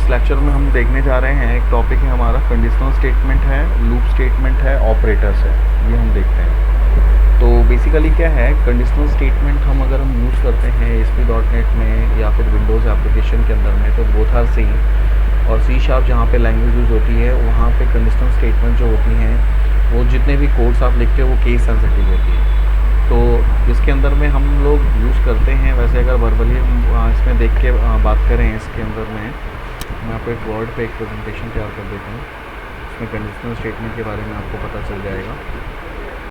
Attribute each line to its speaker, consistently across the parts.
Speaker 1: इस लेक्चर में हम देखने जा रहे हैं, एक टॉपिक है हमारा कंडीशनल स्टेटमेंट है, लूप स्टेटमेंट है, ऑपरेटर्स है, ये हम देखते हैं। तो बेसिकली क्या है कंडीशनल स्टेटमेंट, हम अगर हम यूज़ करते हैं ASP.NET में या फिर विंडोज़ एप्लीकेशन के अंदर में, तो बोथ आर सेम। और C# जहाँ पे लैंग्वेज यूज़ होती है वहाँ पे कंडीशनल स्टेटमेंट जो होती हैं वो जितने भी कोड्स आप लिखते हो वो केस सेंसिटिव होती है। तो इसके अंदर में हम लोग यूज़ करते हैं। वैसे अगर वर्बली इसमें देख के बात करें, इसके अंदर में मैं आपको एक वर्ड पे एक प्रेजेंटेशन तैयार कर देता हूँ, उसमें कंडीशनल स्टेटमेंट के बारे में आपको पता चल जाएगा।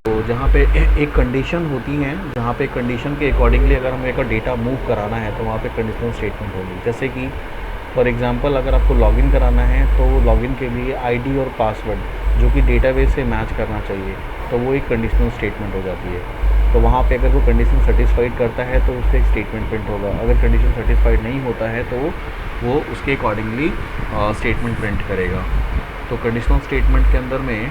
Speaker 1: तो जहाँ पे एक कंडीशन होती है, जहाँ पे कंडीशन के अकॉर्डिंगली अगर हमें एक डेटा मूव कराना है तो वहाँ पे कंडीशनल स्टेटमेंट होगी। जैसे कि फॉर एग्जांपल अगर आपको लॉगिन कराना है तो लॉगिन के लिए आईडी और पासवर्ड जो कि डेटाबेस से मैच करना चाहिए, तो वो एक कंडीशनल स्टेटमेंट हो जाती है। तो वहाँ पे अगर वो कंडीशन सेटिस्फाइड करता है तो उससे एक स्टेटमेंट प्रिंट होगा। अगर कंडीशन सेटिस्फाइड नहीं होता है तो वो उसके अकॉर्डिंगली स्टेटमेंट प्रिंट करेगा। तो कंडीशनल स्टेटमेंट के अंदर में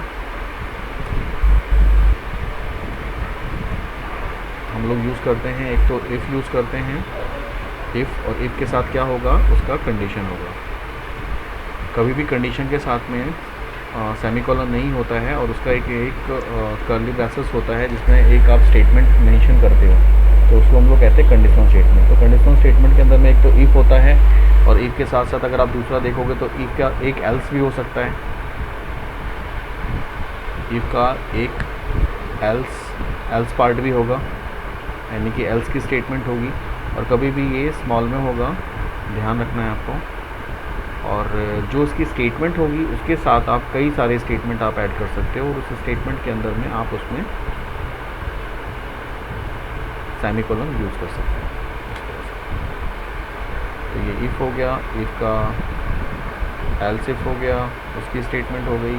Speaker 1: हम लोग यूज़ करते हैं, एक तो इफ़ यूज़ करते हैं, इफ़, और इफ़ के साथ क्या होगा, उसका कंडीशन होगा। कभी भी कंडीशन के साथ में सेमीकोलन नहीं होता है और उसका एक कर्ली ब्रेसेस होता है जिसमें एक आप स्टेटमेंट मेंशन करते हो, तो उसको हम लोग कहते हैं कंडीशनल स्टेटमेंट। तो कंडीशनल स्टेटमेंट के अंदर में एक तो इफ़ होता है, और इफ़ के साथ साथ अगर आप दूसरा देखोगे तो इफ़ का एक एल्स भी हो सकता है। इफ़ का एक एल्स पार्ट भी होगा, यानी कि एल्स की स्टेटमेंट होगी, और कभी भी ये स्मॉल में होगा, ध्यान रखना है आपको। और जो उसकी स्टेटमेंट होगी उसके साथ आप कई सारे स्टेटमेंट आप ऐड कर सकते हो, और उस स्टेटमेंट के अंदर में आप उसमें सेमीकोलन यूज़ कर सकते हैं। तो ये इफ़ हो गया, इफ़ का एल्स इफ़ हो गया, उसकी स्टेटमेंट हो गई।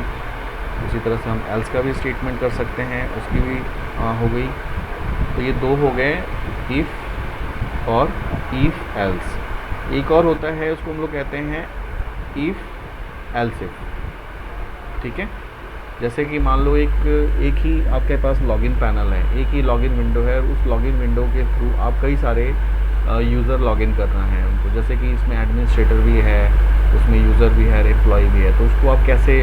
Speaker 1: उसी तरह से हम एल्स का भी स्टेटमेंट कर सकते हैं, उसकी भी हो गई। तो ये दो हो गए, इफ़ और इफ़ एल्स। एक और होता है, उसको हम लोग कहते हैं इफ़ एल्स इफ़, ठीक है। जैसे कि मान लो एक ही आपके पास लॉगिन पैनल है, एक ही लॉगिन विंडो है, उस लॉगिन विंडो के थ्रू आप कई सारे यूज़र लॉगिन करना है उनको। जैसे कि इसमें एडमिनिस्ट्रेटर भी है, उसमें यूज़र भी है, एम्प्लॉय भी है। तो उसको आप कैसे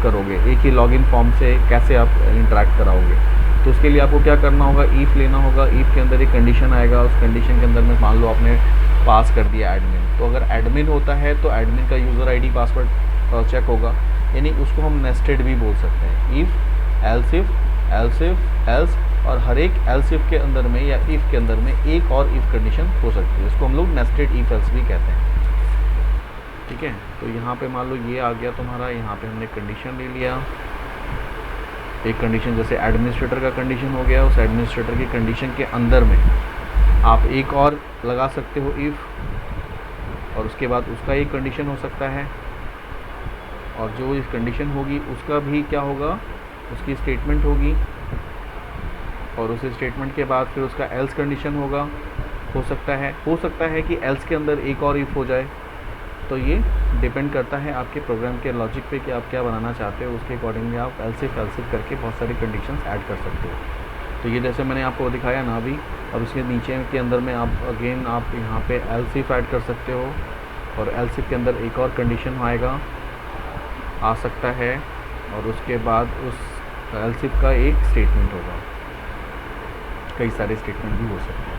Speaker 1: करोगे, एक ही लॉगिन फॉर्म से कैसे आप इंटरेक्ट कराओगे? तो उसके लिए आपको क्या करना होगा, ईफ लेना होगा। ईफ के अंदर एक कंडीशन आएगा, उस कंडीशन के अंदर में मान लो आपने पास कर दिया एडमिन, तो अगर एडमिन होता है तो एडमिन का यूज़र आईडी पासवर्ड चेक होगा, यानी उसको हम नेस्टेड भी बोल सकते हैं। If else if else if else, और हर एक एल्स इफ़ के अंदर में या इफ़ के अंदर में एक और इफ़ कंडीशन हो सकती है, इसको हम लोग नेस्टेड इफ़ एल्स भी कहते हैं, ठीक है। तो यहाँ पे मान लो ये आ गया तुम्हारा, यहाँ पे हमने कंडीशन ले लिया। एक कंडीशन जैसे एडमिनिस्ट्रेटर का कंडीशन हो गया, उस एडमिनिस्ट्रेटर की कंडीशन के अंदर में आप एक और लगा सकते हो इफ़, और उसके बाद उसका एक कंडीशन हो सकता है, और जो इस कंडीशन होगी उसका भी क्या होगा, उसकी स्टेटमेंट होगी, और उस स्टेटमेंट के बाद फिर उसका एल्स कंडीशन होगा। हो सकता है कि एल्स के अंदर एक और इफ़ हो जाए। तो ये डिपेंड करता है आपके प्रोग्राम के लॉजिक पे कि आप क्या बनाना चाहते हो, उसके अकॉर्डिंगली आप एल्स इफ करके बहुत सारी कंडीशंस ऐड कर सकते हो। तो ये जैसे मैंने आपको दिखाया ना अभी, और उसके नीचे के अंदर में आप अगेन आप यहाँ पे एल्स इफ ऐड कर सकते हो, और एल्स इफ के अंदर एक और कंडीशन आएगा, आ सकता है, और उसके बाद उस एल्स इफ का एक स्टेटमेंट होगा। कई सारे स्टेटमेंट भी हो सकते हैं।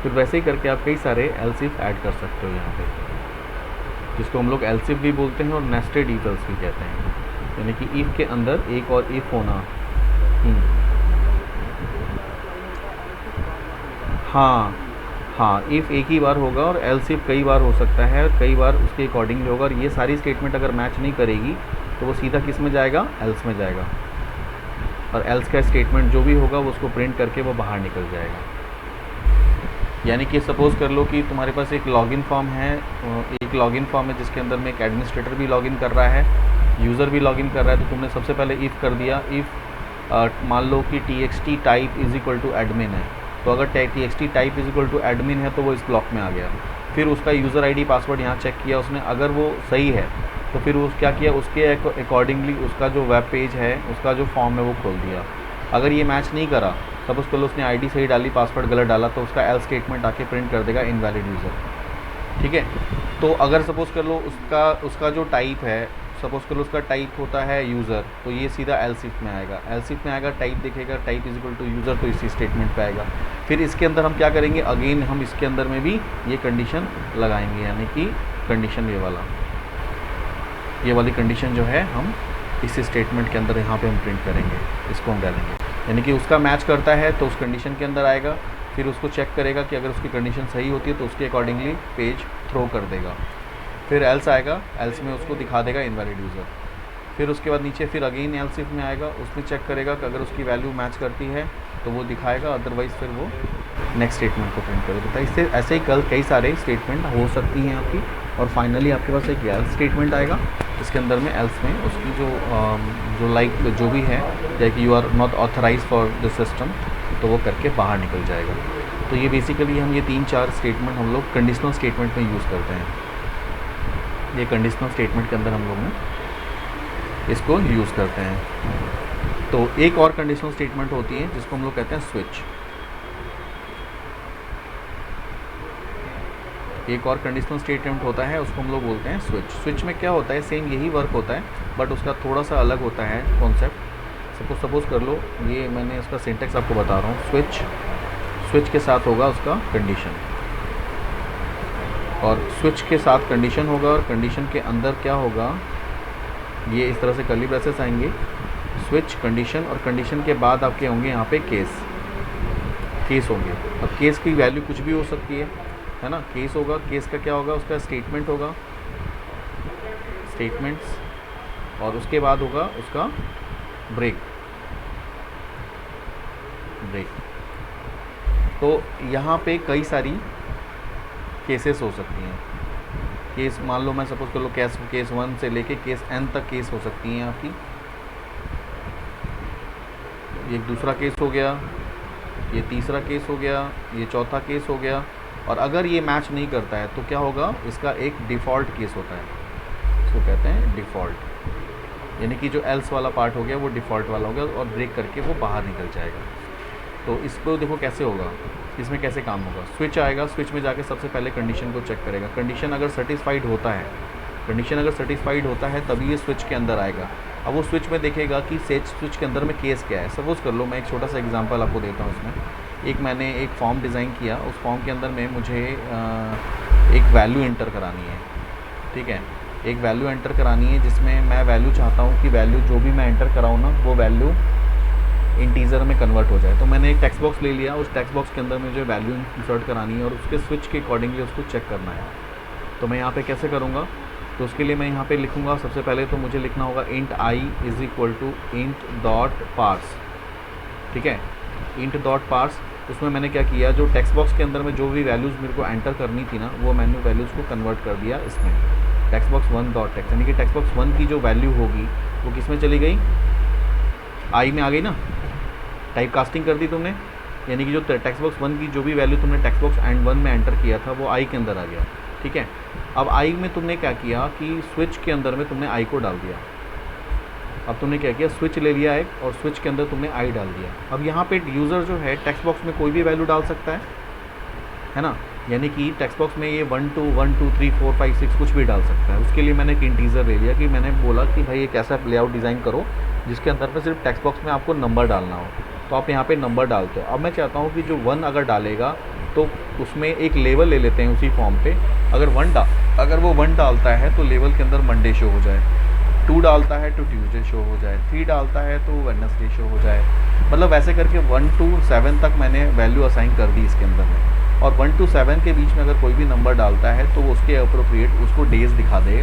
Speaker 1: फिर वैसे ही करके आप कई सारे एल्स इफ ऐड कर सकते हो यहाँ पे, जिसको हम लोग एल्स इफ भी बोलते हैं और नेस्टेड इफ एल्स भी कहते हैं, यानी कि इफ़ के अंदर एक और इफ़ होना। हाँ, इफ़ एक ही बार होगा और एल्स इफ कई बार हो सकता है, और कई बार उसके अकॉर्डिंगली होगा। और ये सारी स्टेटमेंट अगर मैच नहीं करेगी तो वो सीधा किस में जाएगा, एल्स में जाएगा, और एल्स का स्टेटमेंट जो भी होगा वो उसको प्रिंट करके वो बाहर निकल जाएगा। यानी कि सपोज़ कर लो कि तुम्हारे पास एक लॉगिन फॉर्म है, जिसके अंदर में एक एडमिनिस्ट्रेटर भी लॉगिन कर रहा है, यूज़र भी लॉगिन कर रहा है। तो तुमने सबसे पहले इफ़ कर दिया, इफ़ मान लो कि txt type is equal to admin है, तो अगर txt type is equal to admin है तो वो इस ब्लॉक में आ गया। फिर उसका यूज़र आईडी पासवर्ड यहाँ चेक किया उसने, अगर वो सही है तो फिर उस क्या किया, उसके अकॉर्डिंगली उसका जो वेब पेज है, उसका जो फॉर्म है वो खोल दिया। अगर ये मैच नहीं करा, सपोज़ कर लो उसने आईडी सही डाली, पासवर्ड गलत डाला, तो उसका एल्स स्टेटमेंट आके प्रिंट कर देगा इनवैलिड यूज़र, ठीक है। तो अगर सपोज़ कर लो उसका जो टाइप है, सपोज़ कर लो उसका टाइप होता है यूज़र, तो ये सीधा एल्स इफ में आएगा। एल्स इफ में आएगा, टाइप देखेगा, type is equal to user, तो इसी स्टेटमेंट पे आएगा। फिर इसके अंदर हम क्या करेंगे, अगेन हम इसके अंदर में भी ये कंडीशन लगाएंगे, यानी कि कंडीशन ये वाली कंडीशन जो है हम इस स्टेटमेंट के अंदर यहाँ पे हम प्रिंट करेंगे, इसको हम डालेंगे, यानी कि उसका मैच करता है तो उस कंडीशन के अंदर आएगा। फिर उसको चेक करेगा कि अगर उसकी कंडीशन सही होती है तो उसके अकॉर्डिंगली पेज थ्रो कर देगा। फिर एल्स आएगा, एल्स में उसको दिखा देगा इनवैलिड यूज़र। फिर उसके बाद नीचे फिर अगेन एल्स इफ में आएगा, उसमें चेक करेगा कि अगर उसकी वैल्यू मैच करती है तो वो दिखाएगा, अदरवाइज़ फिर वो नेक्स्ट स्टेटमेंट को प्रिंट करेगा। तो इससे ऐसे ही कई सारे स्टेटमेंट हो सकती हैं आपकी। और फाइनली आपके पास एक एल्स स्टेटमेंट आएगा, इसके अंदर में एल्स में उसकी जो भी है, जैसे कि you are not authorise for the system, तो वो करके बाहर निकल जाएगा। तो ये बेसिकली हम ये 3-4 स्टेटमेंट हम लोग कंडीशनल स्टेटमेंट में यूज़ करते हैं। ये कंडीशनल स्टेटमेंट के अंदर हम लोग में इसको यूज़ करते हैं। तो एक और कंडीशनल स्टेटमेंट होती है जिसको हम लोग कहते हैं स्विच। एक और कंडीशनल स्टेटमेंट होता है, उसको हम लोग बोलते हैं स्विच। स्विच में क्या होता है, सेम यही वर्क होता है, बट उसका थोड़ा सा अलग होता है कॉन्सेप्ट। सपोज़ कर लो, ये मैंने इसका सिंटेक्स आपको बता रहा हूँ। स्विच के साथ होगा उसका कंडीशन, और स्विच के साथ कंडीशन होगा, और कंडीशन के अंदर क्या होगा, ये इस तरह से कर्ली ब्रेसेस आएंगे, स्विच कंडीशन, और कंडीशन के बाद आपके होंगे यहाँ पे केस होंगे। अब केस की वैल्यू कुछ भी हो सकती है ना। केस होगा, केस का क्या होगा, उसका स्टेटमेंट होगा, स्टेटमेंट्स, और उसके बाद होगा उसका ब्रेक। तो यहाँ पे कई सारी केसेस हो सकती हैं। केस मान लो, मैं सपोज कर लो केस 1 से लेके केस n तक केस हो सकती हैं आपकी। ये एक दूसरा केस हो गया, ये तीसरा केस हो गया, ये चौथा केस हो गया। और अगर ये मैच नहीं करता है तो क्या होगा, इसका एक डिफ़ॉल्ट केस होता है, इसको कहते हैं डिफ़ॉल्ट, यानी कि जो एल्स वाला पार्ट हो गया वो डिफ़ॉल्ट वाला हो गया, और ब्रेक करके वो बाहर निकल जाएगा। तो इसको देखो कैसे होगा, इसमें कैसे काम होगा। स्विच आएगा, स्विच में जाके सबसे पहले कंडीशन को चेक करेगा। कंडीशन अगर सेटिस्फाइड होता है तभी ये स्विच के अंदर आएगा। अब वो स्विच में देखेगा कि स्विच के अंदर में केस क्या है। सपोज़ कर लो, मैं एक छोटा सा एग्जांपल आपको देता हूँ। इसमें मैंने एक फॉर्म डिज़ाइन किया, उस फॉर्म के अंदर में मुझे एक वैल्यू एंटर करानी है, ठीक है। एक वैल्यू एंटर करानी है जिसमें मैं वैल्यू चाहता हूँ कि वैल्यू जो भी मैं एंटर कराऊँ ना, वो वैल्यू इंटीजर में कन्वर्ट हो जाए। तो मैंने एक टेक्स्ट बॉक्स ले लिया, उस टेक्स्ट बॉक्स के अंदर मुझे वैल्यू इंसर्ट करानी है और उसके स्विच के अकॉर्डिंगली उसको चेक करना है। तो मैं यहाँ पे कैसे करूँगा, तो उसके लिए मैं यहाँ पे लिखूँगा, सबसे पहले तो मुझे लिखना होगा int i is equal to int dot parse, ठीक है। int डॉट पार्स, उसमें मैंने क्या किया, जो टेक्स्ट बॉक्स के अंदर में जो भी वैल्यूज़ मेरे को एंटर करनी थी ना, वो मैंने वैल्यूज़ को कन्वर्ट कर दिया इसमें टेक्स्ट बॉक्स 1 डॉट टेक्स्ट, यानी कि टेक्स्ट बॉक्स 1 की जो वैल्यू होगी वो किस में चली गई, आई में आ गई ना। टाइप कास्टिंग कर दी तुमने, यानी कि जो टेक्स्ट बॉक्स 1 की जो भी वैल्यू तुमने टेक्स्ट बॉक्स एंड 1 में एंटर किया था वो आई के अंदर आ गया, ठीक है। अब आई में तुमने क्या किया कि स्विच के अंदर में तुमने आई को डाल दिया। अब तुमने क्या किया, स्विच ले लिया एक, और स्विच के अंदर तुमने आई डाल दिया। अब यहाँ पे यूज़र जो है टेक्स्ट बॉक्स में कोई भी वैल्यू डाल सकता है ना, यानी कि टेक्स्ट बॉक्स में ये 1 2 1 2 3 4 5 6 कुछ भी डाल सकता है। उसके लिए मैंने एक इंटीजर ले लिया कि मैंने बोला कि भाई एक ऐसा लेआउट डिज़ाइन करो जिसके अंदर में सिर्फ टेक्स्ट बॉक्स में आपको नंबर डालना हो, तो आप यहाँ पे नंबर डालते हो। अब मैं चाहता हूँ कि जो 1 अगर डालेगा तो उसमें एक लेवल ले लेते हैं उसी फॉर्म पे, अगर वो 1 डालता है तो लेवल के अंदर मंडे शो हो जाए, 2 डालता है तो ट्यूसडे शो हो जाए, 3 डालता है तो वेडनेसडे शो हो जाए। मतलब वैसे करके 1 to 7 तक मैंने वैल्यू असाइन कर दी इसके अंदर में, और 1 to 7 के बीच में अगर कोई भी नंबर डालता है तो उसके अप्रोप्रिएट उसको डेज दिखा दे।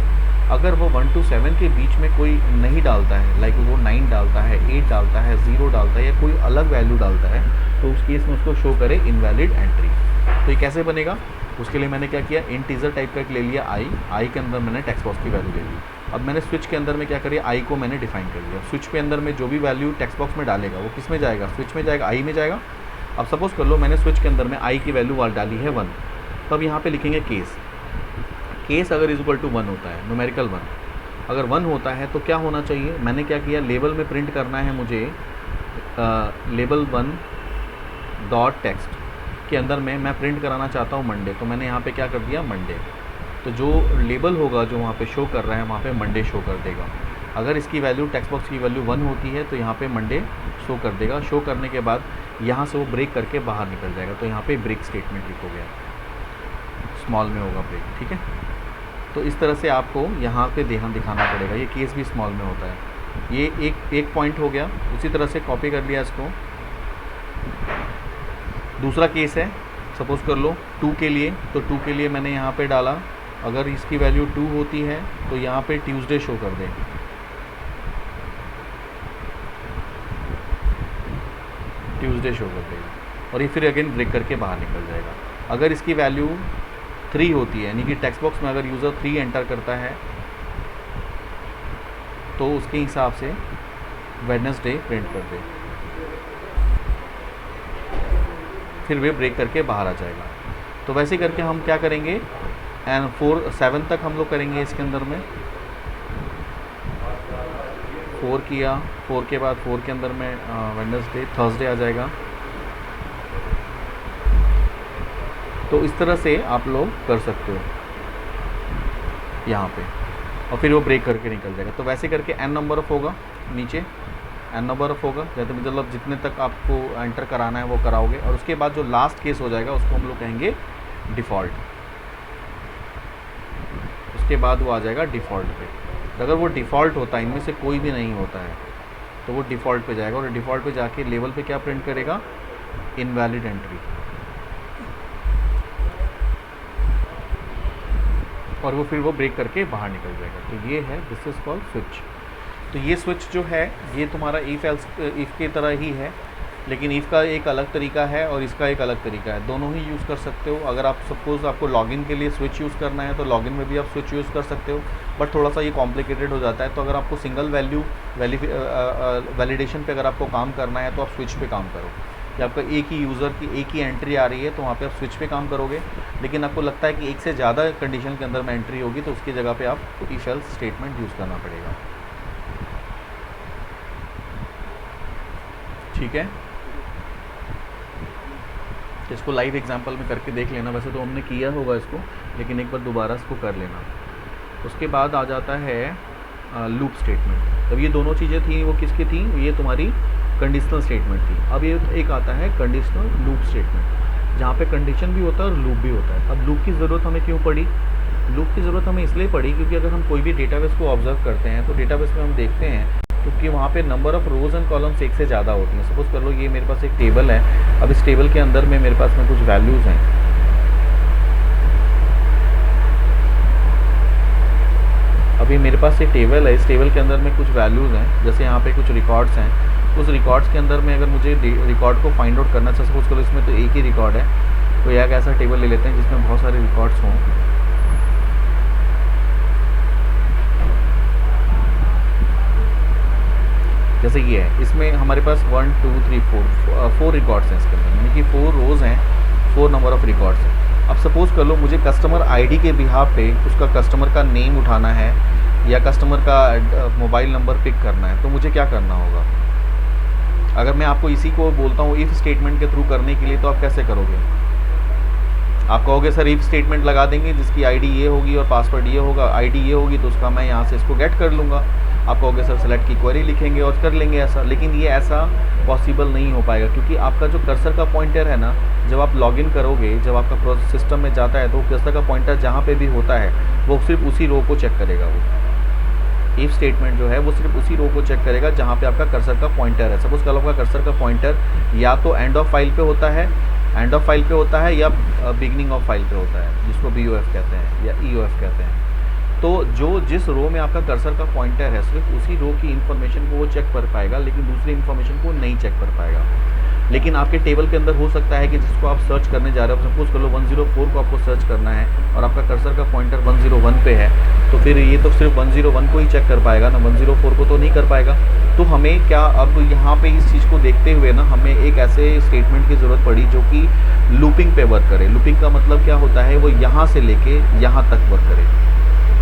Speaker 1: अगर वो 1 to 7 के बीच में कोई नहीं डालता है, लाइक वो 9 डालता है, 8 डालता है, 0 डालता है, या कोई अलग वैल्यू डालता है, तो उस केस में उसको शो करे इनवैलिड एंट्री। तो ये कैसे बनेगा, उसके लिए मैंने क्या किया, इंटीजर टाइप का एक ले लिया आई के अंदर मैंने टेक्स्ट बॉक्स की वैल्यू ले ली। अब मैंने स्विच के अंदर में क्या करिए, आई को मैंने डिफाइन कर दिया। स्विच के अंदर में जो भी वैल्यू टेक्स्ट बॉक्स में डालेगा वो किस में जाएगा, स्विच में जाएगा, आई में जाएगा। अब सपोज़ कर लो मैंने स्विच के अंदर में आई की वैल्यू डाली है 1, तो अब यहाँ पे लिखेंगे केस अगर इक्वल टू 1 होता है, न्यूमेरिकल 1 अगर 1 होता है तो क्या होना चाहिए, मैंने क्या किया, लेबल में प्रिंट करना है मुझे लेबल 1 डॉट टेक्स्ट के अंदर में मैं प्रिंट कराना चाहता हूँ मंडे, तो मैंने यहाँ पे क्या कर दिया मंडे। तो जो लेबल होगा जो वहाँ पे शो कर रहा है वहाँ पे मंडे शो कर देगा। अगर इसकी वैल्यू टेक्स्ट बॉक्स की वैल्यू 1 होती है तो यहाँ पे मंडे शो कर देगा। शो करने के बाद यहाँ से वो ब्रेक करके बाहर निकल जाएगा, तो यहाँ पे ब्रेक स्टेटमेंट लिखोगे, स्मॉल में होगा ब्रेक, ठीक है। तो इस तरह से आपको यहाँ पे ध्यान दिखाना पड़ेगा। ये केस भी स्मॉल में होता है। ये एक पॉइंट हो गया। उसी तरह से कॉपी कर लिया इसको। दूसरा केस है, सपोज़ कर लो 2 के लिए, तो 2 के लिए मैंने यहाँ पे डाला, अगर इसकी वैल्यू 2 होती है तो यहाँ पे ट्यूसडे शो कर दे, ट्यूसडे शो कर देगा, और ये फिर अगेन ब्रेक करके बाहर निकल जाएगा। अगर इसकी वैल्यू 3 होती है, यानी कि टेक्स्ट बॉक्स में अगर यूज़र 3 एंटर करता है तो उसके हिसाब से वेडनेसडे प्रिंट कर दे, फिर वे ब्रेक करके बाहर आ जाएगा। तो वैसे करके हम क्या करेंगे, एंड 7 तक हम लोग करेंगे इसके अंदर में। 4 किया, 4 के बाद 4 के अंदर में वेडनेसडे, थर्सडे आ जाएगा। तो इस तरह से आप लोग कर सकते हो यहाँ पे, और फिर वो ब्रेक करके निकल जाएगा। तो वैसे करके n नंबर ऑफ होगा, नीचे n नंबर ऑफ होगा, जैसे मतलब जितने तक आपको एंटर कराना है वो कराओगे। और उसके बाद जो लास्ट केस हो जाएगा उसको हम लोग कहेंगे डिफ़ॉल्ट। उसके बाद वो आ जाएगा डिफ़ॉल्ट पे। अगर वो डिफ़ॉल्ट होता है, इनमें से कोई भी नहीं होता है, तो वो डिफ़ॉल्ट पे जाएगा, और डिफ़ॉल्ट पे जाके लेवल पे क्या प्रिंट करेगा, इनवैलिड एंट्री, और वो फिर वो ब्रेक करके बाहर निकल जाएगा। तो ये है, दिस इज़ कॉल्ड स्विच। तो ये स्विच जो है ये तुम्हारा इफ़ की तरह ही है, लेकिन इफ़ का एक अलग तरीका है और इसका एक अलग तरीका है। दोनों ही यूज़ कर सकते हो। अगर आप सपोज़ आपको लॉगिन के लिए स्विच यूज़ करना है तो लॉगिन में भी आप स्विच यूज़ कर सकते हो, बट थोड़ा सा ये कॉम्प्लिकेटेड हो जाता है। तो अगर आपको सिंगल वैल्यू वैलिडेशन पे अगर आपको काम करना है तो आप स्विच पे काम करो। कि आपका एक ही यूज़र की एक ही एंट्री आ रही है तो वहाँ पे आप स्विच पे काम करोगे। लेकिन आपको लगता है कि एक से ज़्यादा कंडीशन के अंदर में एंट्री होगी तो उसकी जगह पे आपको इफ एल्स स्टेटमेंट यूज़ करना पड़ेगा, ठीक है। इसको लाइव एग्जांपल में करके देख लेना। वैसे तो हमने किया होगा इसको, लेकिन एक बार दोबारा इसको कर लेना। उसके बाद आ जाता है लूप स्टेटमेंट। तब ये दोनों चीज़ें थी, वो किसकी थी, ये तुम्हारी कंडीशनल स्टेटमेंट थी। अब ये एक आता है कंडीशनल लूप स्टेटमेंट, जहाँ पे कंडीशन भी होता है और लूप भी होता है। अब लूप की ज़रूरत हमें क्यों पड़ी? लूप की ज़रूरत हमें इसलिए पड़ी क्योंकि अगर हम कोई भी डेटाबेस को ऑब्जर्व करते हैं तो डेटाबेस में हम देखते हैं क्योंकि वहाँ पे number of rows and columns एक से ज़्यादा होती हैं। सपोज़ कर लो ये मेरे पास एक टेबल है। अब इस टेबल के अंदर में मेरे पास में कुछ वैल्यूज़ हैं। अभी मेरे पास ये टेबल है, इस टेबल के अंदर में कुछ वैल्यूज़ हैं। जैसे यहाँ पे कुछ रिकॉर्ड्स हैं, उस रिकॉर्ड्स के अंदर में अगर मुझे रिकॉर्ड को फाइंड आउट करना है, सपोज़ करो इसमें तो एक ही रिकॉर्ड है, तो एक ऐसा टेबल ले लेते हैं जिसमें बहुत सारे रिकॉर्ड्स हों। जैसे ये है, इसमें हमारे पास 1 2 3 4 रिकॉर्ड्स हैं इसके अंदर, यानी कि 4 रोज़ हैं, 4 नंबर ऑफ़ रिकॉर्ड्स हैं। अब सपोज़ कर लो मुझे कस्टमर आईडी के बिहाफ पे उसका कस्टमर का नेम उठाना है या कस्टमर का मोबाइल नंबर पिक करना है, तो मुझे क्या करना होगा? अगर मैं आपको इसी को बोलता हूँ इफ़ स्टेटमेंट के थ्रू करने के लिए, तो आप कैसे करोगे? आप कहोगे सर इफ़ स्टेटमेंट लगा देंगे जिसकी आईडी ये होगी और पासवर्ड ये होगा, आईडी ये होगी तो उसका मैं यहाँ से इसको गेट कर लूँगा। आप कहोगे सर सेलेक्ट की क्वेरी लिखेंगे और कर लेंगे ऐसा, लेकिन ये ऐसा पॉसिबल नहीं हो पाएगा क्योंकि आपका जो कर्सर का पॉइंटर है ना, जब आप लॉगिन करोगे, जब आपका सिस्टम में जाता है तो कर्सर का पॉइंटर जहाँ पे भी होता है वो सिर्फ उसी रो को चेक करेगा। वो इफ़ स्टेटमेंट जो है वो सिर्फ उसी रो को चेक करेगा जहाँ पे आपका कर्सर का पॉइंटर है। सपोज़ करो आपका कर्सर का पॉइंटर या तो एंड ऑफ फाइल पे होता है, एंड ऑफ फाइल पे होता है, या बिगनिंग ऑफ फाइल पे होता है, जिसको BOF कहते हैं या EOF कहते हैं। तो जिस रो में आपका कर्सर का पॉइंटर है सिर्फ उसी रो की इन्फॉर्मेशन को वो चेक कर पाएगा, लेकिन दूसरी इन्फॉर्मेशन को नहीं चेक कर पाएगा। लेकिन आपके टेबल के अंदर हो सकता है कि जिसको आप सर्च करने जा रहे हो, सपोज कर लो 104 को आपको सर्च करना है और आपका कर्सर का पॉइंटर 101 पे है, तो फिर ये तो सिर्फ 101 को ही चेक कर पाएगा ना, 104 को तो नहीं कर पाएगा। तो हमें क्या अब यहाँ पे इस चीज़ को देखते हुए ना हमें एक ऐसे स्टेटमेंट की ज़रूरत पड़ी जो कि लूपिंग पे वर्क करे। लूपिंग का मतलब क्या होता है, वो यहाँ से लेके यहाँ तक वर्क करे।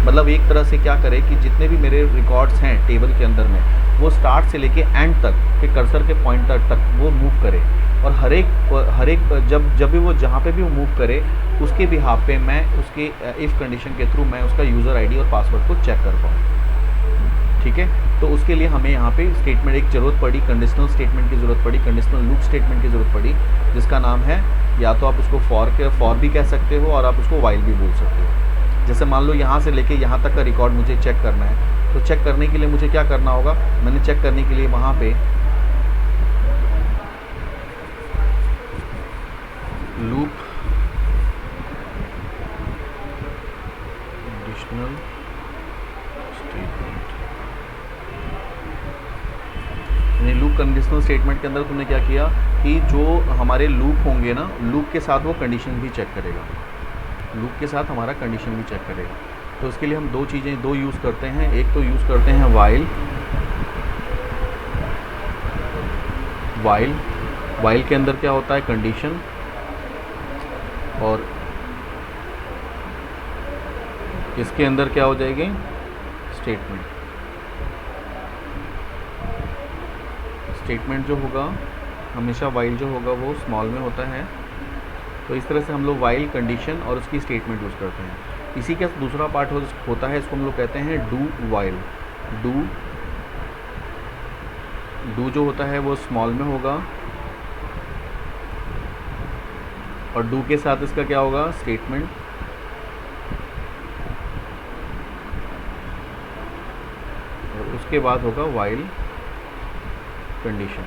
Speaker 1: मतलब एक तरह से क्या करे कि जितने भी मेरे रिकॉर्ड्स हैं टेबल के अंदर में, वो स्टार्ट से लेके एंड तक के कर्सर के पॉइंटर तक वो मूव करे। और हर एक जब भी वो जहाँ पे भी वो मूव करे उसके बिहाफ पे मैं उसके इफ़ कंडीशन के थ्रू मैं उसका यूज़र आईडी और पासवर्ड को चेक कर पाऊँ। ठीक है, तो उसके लिए हमें यहाँ पे स्टेटमेंट एक ज़रूरत पड़ी, कंडीशनल स्टेटमेंट की ज़रूरत पड़ी, कंडीशनल लूप स्टेटमेंट की ज़रूरत पड़ी, जिसका नाम है, या तो आप उसको फॉर भी कह सकते हो और आप उसको वाइल भी बोल सकते हो। जैसे मान लो यहाँ से लेके यहाँ तक का रिकॉर्ड मुझे चेक करना है, तो चेक करने के लिए मुझे क्या करना होगा, मैंने चेक करने के लिए वहाँ पे लूप कंडीशनल स्टेटमेंट, यानी लूप कंडीशनल स्टेटमेंट के अंदर तुमने क्या किया कि जो हमारे लूप होंगे ना, लूप के साथ वो कंडीशन भी चेक करेगा, लूप के साथ हमारा कंडीशन भी चेक करेगा। तो इसके लिए हम दो यूज़ करते हैं। एक तो यूज़ करते हैं वाइल के अंदर क्या होता है, कंडीशन, और इसके अंदर क्या हो जाएगी, स्टेटमेंट जो होगा हमेशा वाइल जो होगा वो स्मॉल में होता है। तो इस तरह से हम लोग वाइल, कंडीशन और उसकी स्टेटमेंट यूज़ करते हैं। इसी का दूसरा पार्ट होता है, इसको हम लोग कहते हैं डू वाइल। डू जो होता है वो स्मॉल में होगा और डू के साथ इसका क्या होगा, स्टेटमेंट, और उसके बाद होगा वाइल कंडीशन,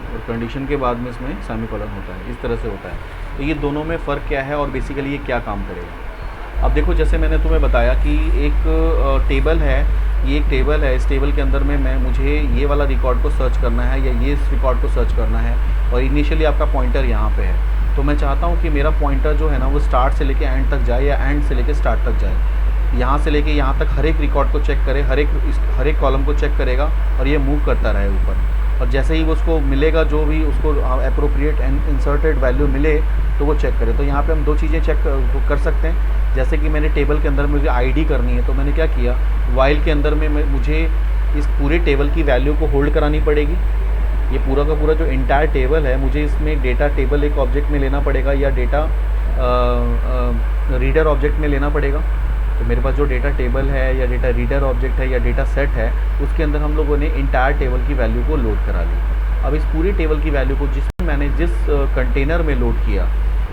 Speaker 1: और कंडीशन के बाद में इसमें सेमीकोलन होता है। इस तरह से होता है। तो ये दोनों में फ़र्क क्या है और बेसिकली ये क्या काम करेगा। अब देखो, जैसे मैंने तुम्हें बताया कि एक टेबल है, ये एक टेबल है, इस टेबल के अंदर में मुझे ये वाला रिकॉर्ड को सर्च करना है या ये इस रिकॉर्ड को सर्च करना है, और इनिशियली आपका पॉइंटर यहाँ पे है। तो मैं चाहता हूँ कि मेरा पॉइंटर जो है ना वो स्टार्ट से लेके एंड तक जाए या एंड से लेके स्टार्ट तक जाए, यहाँ से लेके यहाँ तक हर एक रिकॉर्ड को चेक करे, हर एक कॉलम को चेक करेगा और ये मूव करता रहे ऊपर। और जैसे ही वो उसको मिलेगा, जो भी उसको अप्रोप्रिएट एंड इंसर्टेड वैल्यू मिले तो वो चेक करे। तो यहाँ पे हम दो चीज़ें चेक कर सकते हैं। जैसे कि मैंने टेबल के अंदर मुझे आईडी करनी है, तो मैंने क्या किया, वाइल के अंदर में मुझे इस पूरे टेबल की वैल्यू को होल्ड करानी पड़ेगी। ये पूरा का पूरा जो इंटायर टेबल है, मुझे इसमें डेटा टेबल एक ऑब्जेक्ट में लेना पड़ेगा या डेटा रीडर ऑब्जेक्ट में लेना पड़ेगा। तो मेरे पास जो डेटा टेबल है या डेटा रीडर ऑब्जेक्ट है या डेटा सेट है, उसके अंदर हम लोगों ने इंटायर टेबल की वैल्यू को लोड करा ली। अब इस पूरी टेबल की वैल्यू को मैंने जिस कंटेनर में लोड किया,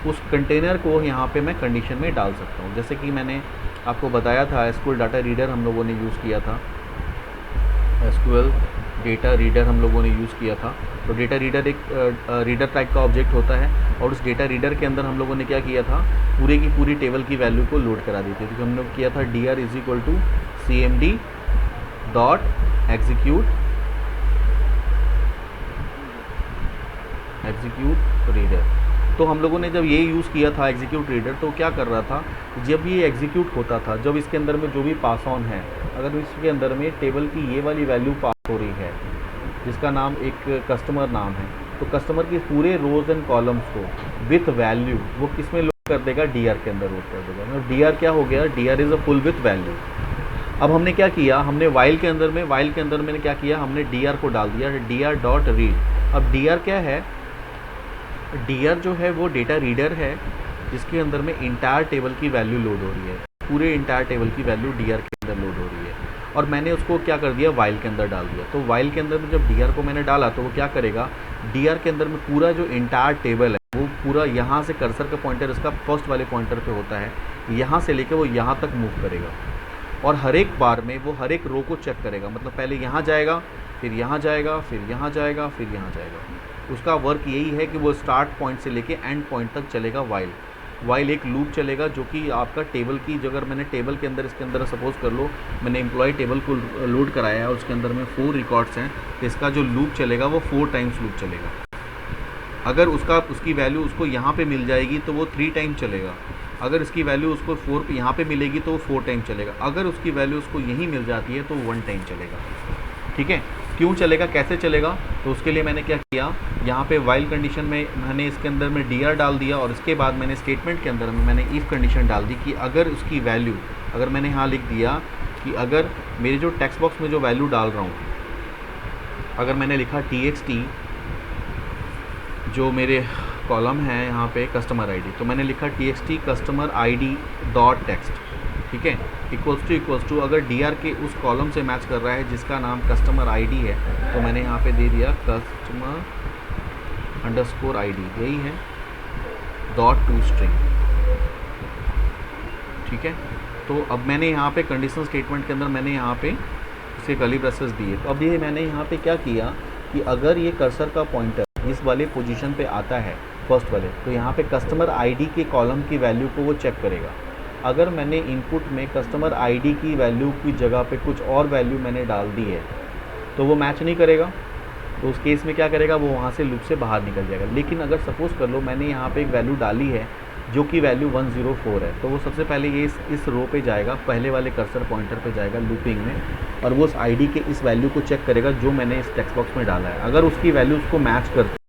Speaker 1: उस कंटेनर को यहाँ पे मैं कंडीशन में डाल सकता हूँ। जैसे कि मैंने आपको बताया था, एसक्यूएल डाटा रीडर हम लोगों ने यूज़ किया था, एसक्यूएल डेटा रीडर हम लोगों ने यूज़ किया था। तो डेटा रीडर एक रीडर टाइप का ऑब्जेक्ट होता है, और उस डेटा रीडर के अंदर हम लोगों ने क्या किया था, पूरे की पूरी टेबल की वैल्यू को लोड करा दी थी। तो हम लोग किया था dr = cmd dot execute reader. तो हम लोगों ने जब ये यूज़ किया था एग्जीक्यूट रीडर, तो क्या कर रहा था, जब ये एग्जीक्यूट होता था, जब इसके अंदर में जो भी पास ऑन है, अगर इसके अंदर में टेबल की ये वाली वैल्यू पास हो रही है, जिसका नाम एक कस्टमर नाम है, तो कस्टमर के पूरे रोज एंड कॉलम्स को विथ वैल्यू वो किस में लोड कर देगा, डीआर के अंदर लोड कर देगा। और डीआर क्या हो गया, DR is a full with value. अब हमने क्या किया, हमने वाइल के अंदर मैंने क्या किया, हमने डीआर को डाल दिया, डीआर डॉट रीड। अब डीआर क्या है, डीआर जो है वो डेटा रीडर है, जिसके अंदर में इंटायर टेबल की वैल्यू लोड हो रही है, पूरे इंटायर टेबल की वैल्यू डीआर के अंदर लोड हो रही है। और मैंने उसको क्या कर दिया, वाइल के अंदर डाल दिया। तो वाइल के अंदर में जब डीआर को मैंने डाला, तो वो क्या करेगा, डीआर के अंदर में पूरा जो इंटायर टेबल है, वो पूरा यहाँ से कर्सर का पॉइंटर इसका फर्स्ट वाले पॉइंटर पे होता है, यहाँ से लेके वो यहाँ तक मूव करेगा। और हर एक बार में वो हर एक रो को चेक करेगा, मतलब पहले यहाँ जाएगा, फिर यहाँ जाएगा, फिर यहाँ जाएगा, फिर यहाँ जाएगा। उसका वर्क यही है कि वो स्टार्ट पॉइंट से लेके एंड पॉइंट तक चलेगा वाइल एक लूप चलेगा, जो कि आपका टेबल की, जो अगर मैंने टेबल के अंदर, इसके अंदर सपोज़ कर लो मैंने एम्प्लॉय टेबल को लोड कराया है और उसके अंदर में 4 रिकॉर्ड्स हैं, तो इसका जो लूप चलेगा वो 4 टाइम्स लूप चलेगा। अगर उसकी वैल्यू उसको यहाँ पे मिल जाएगी तो वो 3 टाइम चलेगा। अगर इसकी वैल्यू उसको 4 पे यहाँ पे मिलेगी तो वो 4 टाइम चलेगा। अगर उसकी वैल्यू उसको यहीं मिल जाती है तो 1 टाइम चलेगा। ठीक है, क्यों चलेगा, कैसे चलेगा, तो उसके लिए मैंने क्या किया, यहाँ पे वाइल कंडीशन में मैंने इसके अंदर में डीआर डाल दिया, और इसके बाद मैंने स्टेटमेंट के अंदर में मैंने इफ़ कंडीशन डाल दी कि अगर उसकी वैल्यू, अगर मैंने यहाँ लिख दिया कि अगर मेरे जो टेक्स्ट बॉक्स में जो वैल्यू डाल रहा हूँ, अगर मैंने लिखा txt जो मेरे कॉलम है यहाँ पे कस्टमर आईडी, तो मैंने लिखा txt customer ID dot text, ठीक है, इक्वल्स टू अगर डी आर के उस कॉलम से मैच कर रहा है जिसका नाम कस्टमर आईडी है, तो मैंने यहाँ पे दे दिया कस्टमर अंडरस्कोर आईडी, यही है, डॉट टू स्ट्रिंग, ठीक है। तो अब मैंने यहाँ पे कंडीशनल स्टेटमेंट के अंदर मैंने यहाँ पे इसके कर्ली ब्रेसेस दिए। तो अब ये मैंने यहाँ पे क्या किया कि अगर ये कर्सर का पॉइंटर इस वाले पोजीशन पे आता है फर्स्ट वाले, तो यहाँ पे कस्टमर आईडी के कॉलम की वैल्यू को वो चेक करेगा। अगर मैंने इनपुट में कस्टमर आईडी की वैल्यू की जगह पे कुछ और वैल्यू मैंने डाल दी है तो वो मैच नहीं करेगा, तो उस केस में क्या करेगा, वो वहाँ से लूप से बाहर निकल जाएगा। लेकिन अगर सपोज़ कर लो मैंने यहाँ पे एक वैल्यू डाली है जो कि वैल्यू 104 है, तो वो सबसे पहले ये इस रो पे जाएगा, पहले वाले कर्सर पॉइंटर पे जाएगा लूपिंग में, और वो उस आईडी के इस वैल्यू को चेक करेगा जो मैंने इस टेक्स्ट बॉक्स में डाला है। अगर उसकी वैल्यू उसको मैच करती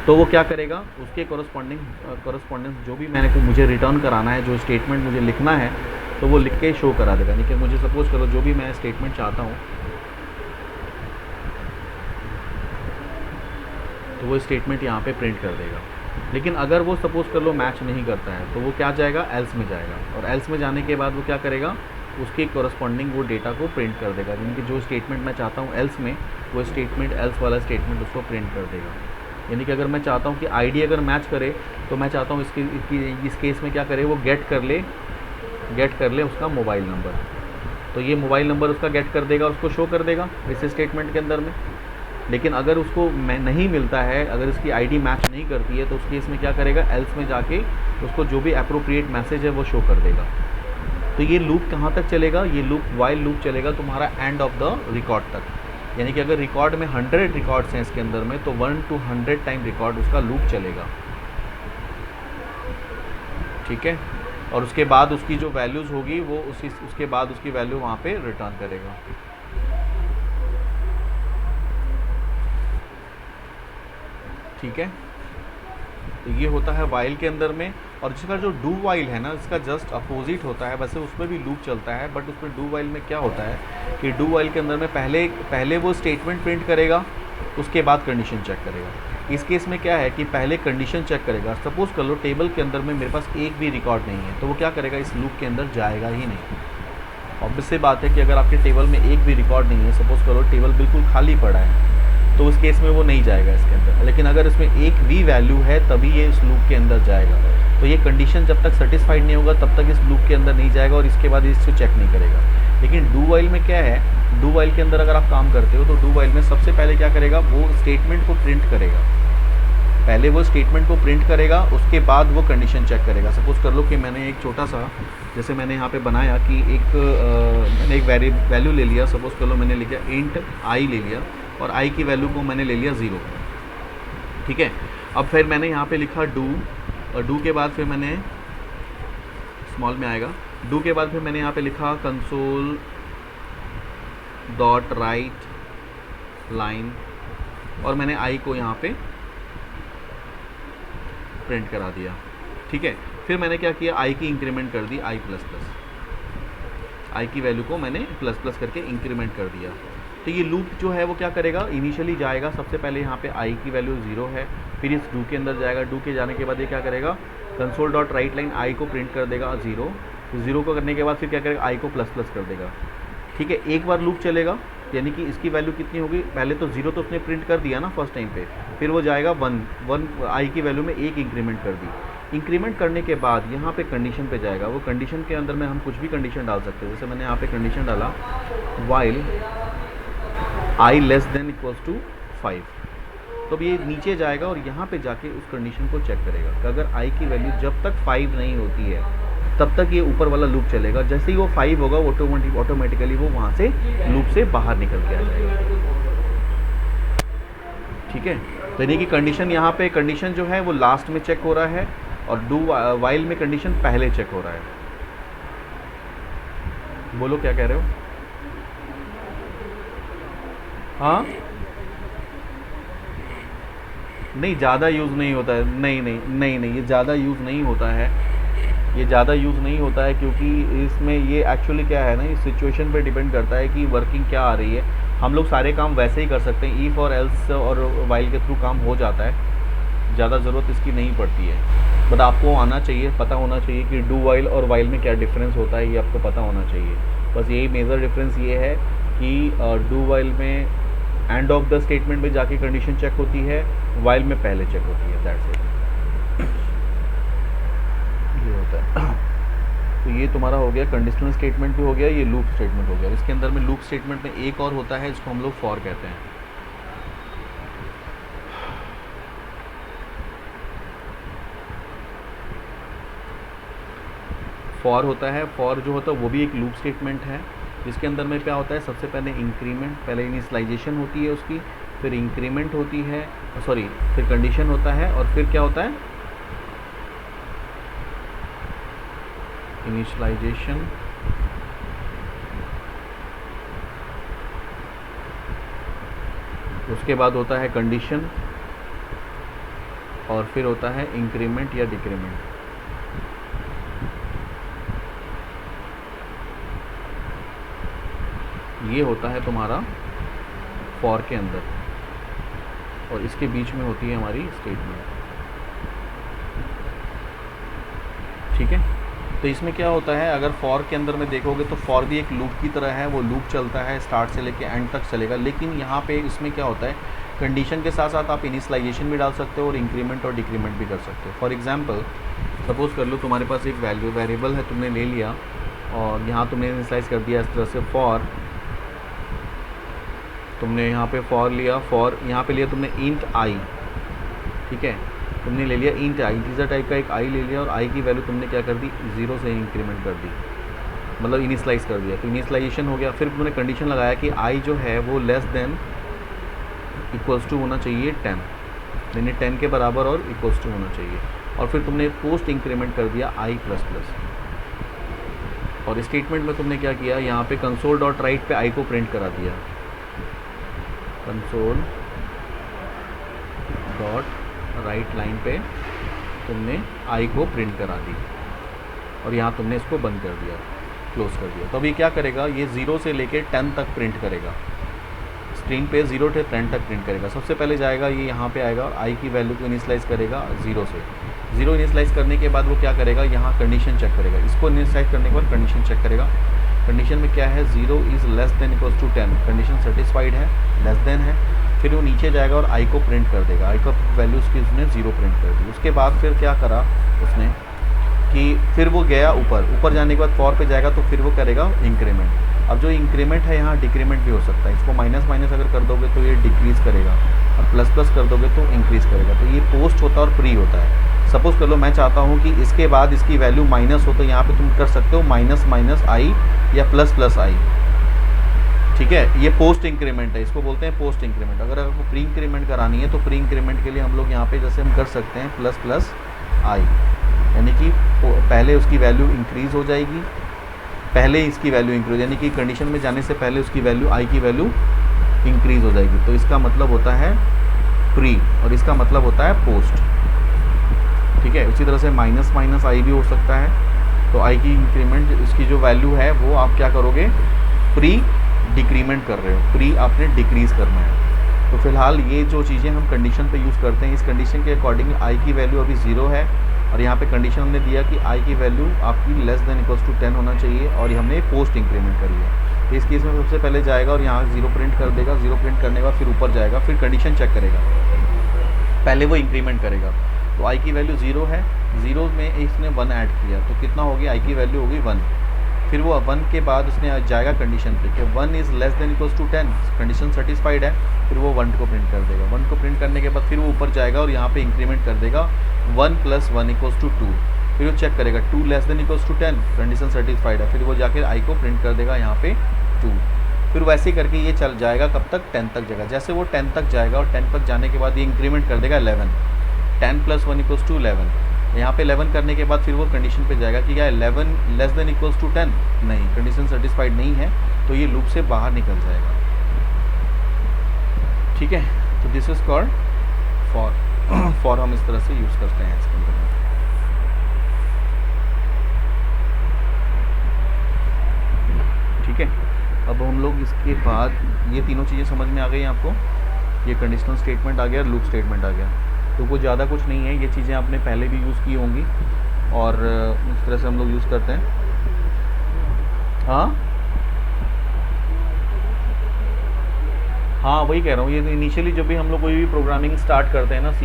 Speaker 1: तो वो क्या करेगा, उसके कॉरस्पॉन्डेंस जो भी मुझे रिटर्न कराना है, जो स्टेटमेंट मुझे लिखना है, तो वो लिख के शो करा देगा। यानी कि मुझे सपोज़ करो जो भी मैं स्टेटमेंट चाहता हूँ तो वो स्टेटमेंट यहाँ पे प्रिंट कर देगा। लेकिन अगर वो सपोज़ कर लो मैच नहीं करता है तो वो क्या जाएगा, एल्स में जाएगा, और एल्स में जाने के बाद वो क्या करेगा, उसके कॉरस्पॉन्डिंग वो डेटा को प्रिंट कर देगा। यानी कि जो स्टेटमेंट मैं चाहता हूँ एल्स में, वो स्टेटमेंट एल्स वाला स्टेटमेंट उसको प्रिंट कर देगा। यानी कि अगर मैं चाहता हूँ कि आईडी अगर मैच करे, तो मैं चाहता हूँ इस केस में क्या करे, वो गेट कर ले उसका मोबाइल नंबर, तो ये मोबाइल नंबर उसका गेट कर देगा, उसको शो कर देगा इस स्टेटमेंट के अंदर में। लेकिन अगर उसको नहीं मिलता है, अगर इसकी आईडी मैच नहीं करती है, तो उस केस में क्या करेगा, एल्स में जाके उसको जो भी अप्रोप्रिएट मैसेज है वो शो कर देगा। तो ये लूप कहाँ तक चलेगा, ये लूप वाइल लूप चलेगा तुम्हारा एंड ऑफ द रिकॉर्ड तक। यानी कि अगर रिकॉर्ड में 100 रिकॉर्ड्स हैं इसके अंदर में, तो 1 to 100 टाइम रिकॉर्ड उसका लूप चलेगा, ठीक है। और उसके बाद उसकी जो वैल्यूज़ होगी वो उसके बाद उसकी वैल्यू वहाँ पे रिटर्न करेगा। ठीक है, तो ये होता है वाइल के अंदर में। और जिसका जो डू वाइल है ना, इसका जस्ट अपोजिट होता है। वैसे उसमें भी लूप चलता है, बट उसमें डू वाइल में क्या होता है कि डू वाइल के अंदर में पहले वो स्टेटमेंट प्रिंट करेगा, उसके बाद कंडीशन चेक करेगा। इस केस में क्या है कि पहले कंडीशन चेक करेगा। सपोज़ कर लो टेबल के अंदर में मेरे पास एक भी रिकॉर्ड नहीं है, तो वो क्या करेगा, इस लूप के अंदर जाएगा ही नहीं। ऑब्वियस सी बात है कि अगर आपके टेबल में एक भी रिकॉर्ड नहीं है, सपोज़ करो टेबल बिल्कुल खाली पड़ा है, तो उस केस में वो नहीं जाएगा इसके अंदर। लेकिन अगर इसमें एक भी वैल्यू है तभी ये इस लूप के अंदर जाएगा। तो ये कंडीशन जब तक सेटिस्फाइड नहीं होगा तब तक इस लूप के अंदर नहीं जाएगा, और इसके बाद इसको चेक नहीं करेगा। लेकिन डू वाइल में क्या है, डू वाइल के अंदर अगर आप काम करते हो तो डू वाइल में सबसे पहले क्या करेगा, वो स्टेटमेंट को प्रिंट करेगा। पहले वो स्टेटमेंट को प्रिंट करेगा, उसके बाद वो कंडीशन चेक करेगा। सपोज़ कर लो कि मैंने एक छोटा सा, जैसे मैंने यहाँ पे बनाया कि मैंने एक वैल्यू ले लिया। सपोज़ कर लो मैंने लिखा इंट आई ले लिया, और आई की वैल्यू को मैंने ले लिया 0, ठीक है। अब फिर मैंने यहाँ पे लिखा डू, और डू के बाद फिर मैंने स्मॉल में आएगा, डू के बाद फिर मैंने यहाँ पे लिखा कंसोल डॉट राइट लाइन, और मैंने आई को यहाँ पे प्रिंट करा दिया, ठीक है। फिर मैंने क्या किया, आई की इंक्रीमेंट कर दी आई प्लस प्लस, आई की वैल्यू को मैंने प्लस प्लस करके इंक्रीमेंट कर दिया। तो ये लूप जो है वो क्या करेगा, इनिशियली जाएगा, सबसे पहले यहाँ पे आई की वैल्यू 0 है, फिर इस डू के अंदर जाएगा। डू के जाने के बाद ये क्या करेगा, कंसोल डॉट राइट लाइन आई को प्रिंट कर देगा 0, तो 0 को करने के बाद फिर क्या करेगा, आई को प्लस प्लस कर देगा, ठीक है। एक बार लूप चलेगा, यानी कि इसकी वैल्यू कितनी होगी, पहले तो 0 तो उसने प्रिंट कर दिया ना फर्स्ट टाइम पे, फिर वो जाएगा 1 आई की वैल्यू में 1 इंक्रीमेंट कर दी। इंक्रीमेंट करने के बाद यहाँ पे कंडीशन पे जाएगा। वो कंडीशन के अंदर में हम कुछ भी कंडीशन डाल सकते हैं। जैसे मैंने यहाँ पे कंडीशन डाला while I less than equals to 5, तो अब ये नीचे जाएगा और यहाँ पे जाके उस कंडीशन को चेक करेगा कि अगर आई की वैल्यू जब तक 5 नहीं होती है तब तक ये ऊपर वाला लूप चलेगा। जैसे ही वो 5 होगा ऑटोमेटिकली वो वहाँ से लूप से बाहर निकल के आ जाएगा, ठीक है। तो यानी कि कंडीशन यहाँ पे कंडीशन जो है वो लास्ट में चेक हो रहा है, और डू वाइल में कंडीशन पहले चेक हो रहा है। बोलो क्या कह रहे हो? हाँ, नहीं ज़्यादा यूज़ नहीं होता है, नहीं, ये ज़्यादा यूज़ नहीं होता है, ये ज़्यादा यूज़ नहीं होता है, क्योंकि इसमें ये एक्चुअली क्या है ना, इस सिचुएशन पे डिपेंड करता है कि वर्किंग क्या आ रही है। हम लोग सारे काम वैसे ही कर सकते हैं, इफ़ और एल्स और वाइल के थ्रू काम हो जाता है। ज़्यादा ज़रूरत इसकी नहीं पड़ती है, बट आपको आना चाहिए, पता होना चाहिए कि डू वाइल और वाइल में क्या डिफरेंस होता है, ये आपको पता होना चाहिए। बस यही मेजर डिफरेंस ये है कि डू वाइल में एंड ऑफ द स्टेटमेंट में जाके कंडीशन चेक होती है, वाइल में पहले चेक होती है, दैट्स इट। ये होता है। तो ये तुम्हारा हो गया कंडीशनल स्टेटमेंट भी हो गया, ये लूप स्टेटमेंट हो गया। इसके अंदर में लूप स्टेटमेंट में एक और होता है जिसको हम लोग फॉर कहते हैं। फॉर होता है, फॉर जो होता है वो भी एक लूप स्टेटमेंट है, जिसके अंदर में क्या होता है, सबसे पहले इंक्रीमेंट, पहले इनिशियलाइजेशन होती है उसकी, फिर इंक्रीमेंट होती है, सॉरी फिर कंडीशन होता है, और फिर क्या होता है, इनिशियलाइजेशन, उसके बाद होता है कंडीशन, और फिर होता है इंक्रीमेंट या डिक्रीमेंट। ये होता है तुम्हारा फॉर के अंदर, और इसके बीच में होती है हमारी स्टेटमेंट। ठीक है, तो इसमें क्या होता है, अगर फॉर के अंदर में देखोगे तो फॉर भी एक लूप की तरह है, वो लूप चलता है, स्टार्ट से लेके एंड तक चलेगा। लेकिन यहाँ पे इसमें क्या होता है, कंडीशन के साथ साथ आप इनिशियलाइजेशन भी डाल सकते हो और इंक्रीमेंट और डिक्रीमेंट भी कर सकते हो। फॉर एग्जांपल सपोज कर लो तुम्हारे पास एक वेरिएबल है, तुमने ले लिया और यहाँ तुमने इनिशियलाइज कर दिया इस तरह से, फॉर, तुमने यहाँ पे फॉर लिया, फॉर यहाँ पे लिया तुमने इंट आई, ठीक है, तुमने ले लिया इंट आई, इंटीजर टाइप का एक आई ले लिया, और आई की वैल्यू तुमने क्या कर दी, 0 से इंक्रीमेंट कर दी, मतलब इनिशियलाइज कर दिया। तो इनिशियलाइजेशन हो गया, फिर तुमने कंडीशन लगाया कि आई जो है वो लेस देन इक्वल्स टू होना चाहिए 10, यानी 10 के बराबर और इक्वल्स टू होना चाहिए, और फिर तुमने पोस्ट इंक्रीमेंट कर दिया आई प्लस प्लस। और स्टेटमेंट में तुमने क्या किया, यहाँ पे कंसोल डॉट राइट पे आई को प्रिंट करा दिया, कंसोल डॉट राइट लाइन पे तुमने आई को प्रिंट करा दी, और यहाँ तुमने इसको बंद कर दिया, क्लोज कर दिया। तो अभी क्या करेगा, ये 0 से लेके 10 तक प्रिंट करेगा, स्क्रीन पे 0 से 10 तक प्रिंट करेगा। सबसे पहले जाएगा ये यहाँ पे आएगा और आई की वैल्यू को इनिशियलाइज करेगा 0 से। 0 इनिशियलाइज करने के बाद वो क्या करेगा, यहाँ कंडीशन चेक करेगा, इसको इनिशियलाइज करने के बाद कंडीशन चेक करेगा। कंडीशन में क्या है, 0 is less than equals to 10, condition satisfied है, लेस देन है। फिर वो नीचे जाएगा और आई को प्रिंट कर देगा, आई का वैल्यू उसकी उसने 0 प्रिंट कर दी। उसके बाद फिर क्या करा उसने कि फिर वो गया ऊपर जाने के बाद फॉर पे जाएगा, तो फिर वो करेगा इंक्रीमेंट। अब जो इंक्रीमेंट है यहाँ डिक्रीमेंट भी हो सकता है, इसको माइनस माइनस अगर कर दोगे तो ये डिक्रीज़ करेगा, और प्लस प्लस कर दोगे तो इंक्रीज़ करेगा। तो ये पोस्ट होता है और प्री होता है। सपोज़ कर लो मैं चाहता हूँ कि इसके बाद इसकी वैल्यू माइनस हो, तो यहाँ पे तुम कर सकते हो माइनस माइनस आई या प्लस प्लस आई, ठीक है, ये पोस्ट इंक्रीमेंट है, इसको बोलते हैं पोस्ट इंक्रीमेंट। अगर आपको प्री इंक्रीमेंट करानी है तो प्री इंक्रीमेंट के लिए हम लोग यहाँ पे जैसे हम कर सकते हैं प्लस प्लस आई, यानी कि पहले उसकी वैल्यू इंक्रीज़ हो जाएगी, पहले इसकी वैल्यू इंक्रीज, यानी कि कंडीशन में जाने से पहले उसकी वैल्यू आई की वैल्यू इंक्रीज़ हो जाएगी। तो इसका मतलब होता है प्री, और इसका मतलब होता है पोस्ट, ठीक है। उसी तरह से माइनस माइनस आई भी हो सकता है। तो आई की इंक्रीमेंट, इसकी जो वैल्यू है वो आप क्या करोगे, प्री डिक्रीमेंट कर रहे हो, प्री आपने डिक्रीज़ करना है। तो फिलहाल ये जो चीज़ें हम कंडीशन पे यूज़ करते हैं, इस कंडीशन के अकॉर्डिंग आई की वैल्यू अभी 0 है, और यहाँ पे कंडीशन हमने दिया कि आई की वैल्यू आपकी लेस देन इक्वल्स टू 10 होना चाहिए, और हमने पोस्ट इंक्रीमेंट करी है। तो इस केस में सबसे पहले जाएगा और यहाँ 0 प्रिंट कर देगा, 0 प्रिंट करने के बाद फिर ऊपर जाएगा, फिर कंडीशन चेक करेगा, पहले वो इंक्रीमेंट करेगा। तो आई की वैल्यू 0 है, 0 में इसने 1 ऐड किया, तो कितना होगी, आई की वैल्यू होगी 1। फिर वो 1 के बाद उसने जाएगा कंडीशन पे कि 1 is less than equals to 10, condition satisfied है, फिर वो 1 को प्रिंट कर देगा। 1 को प्रिंट करने के बाद फिर वो ऊपर जाएगा और यहाँ पे इंक्रीमेंट कर देगा 1 + 1 = 2, फिर वो चेक करेगा 2 less than equals to 10, condition satisfied है, फिर वो जाकर आई को प्रिंट कर देगा यहाँ पे 2। फिर वैसे ही करके ये चल जाएगा कब तक, 10 तक जाएगा। जैसे वो 10 तक जाएगा और 10 तक जाने के बाद ये इंक्रीमेंट कर देगा 11, 10 + 1 = 11। यहाँ पे 11 करने के बाद फिर वो कंडीशन पे जाएगा कि क्या 11 लेस देन इक्वल्स टू 10, नहीं, कंडीशन सेटिस्फाइड नहीं है, तो ये लूप से बाहर निकल जाएगा, ठीक है। तो this is called for. For हम इस तरह से यूज़ करते हैं इसके अंदर। ठीक है, अब हम लोग इसके बाद ये तीनों चीज़ें समझ में आ गई आपको, ये कंडीशनल स्टेटमेंट आ गया, लूप स्टेटमेंट आ गया। तो कुछ ज़्यादा कुछ नहीं है, ये चीज़ें आपने पहले भी यूज़ की होंगी और इस तरह से हम लोग यूज़ करते हैं। हाँ हाँ, वही कह रहा हूँ, ये इनिशियली जब भी हम लोग कोई भी प्रोग्रामिंग स्टार्ट करते हैं ना, C++,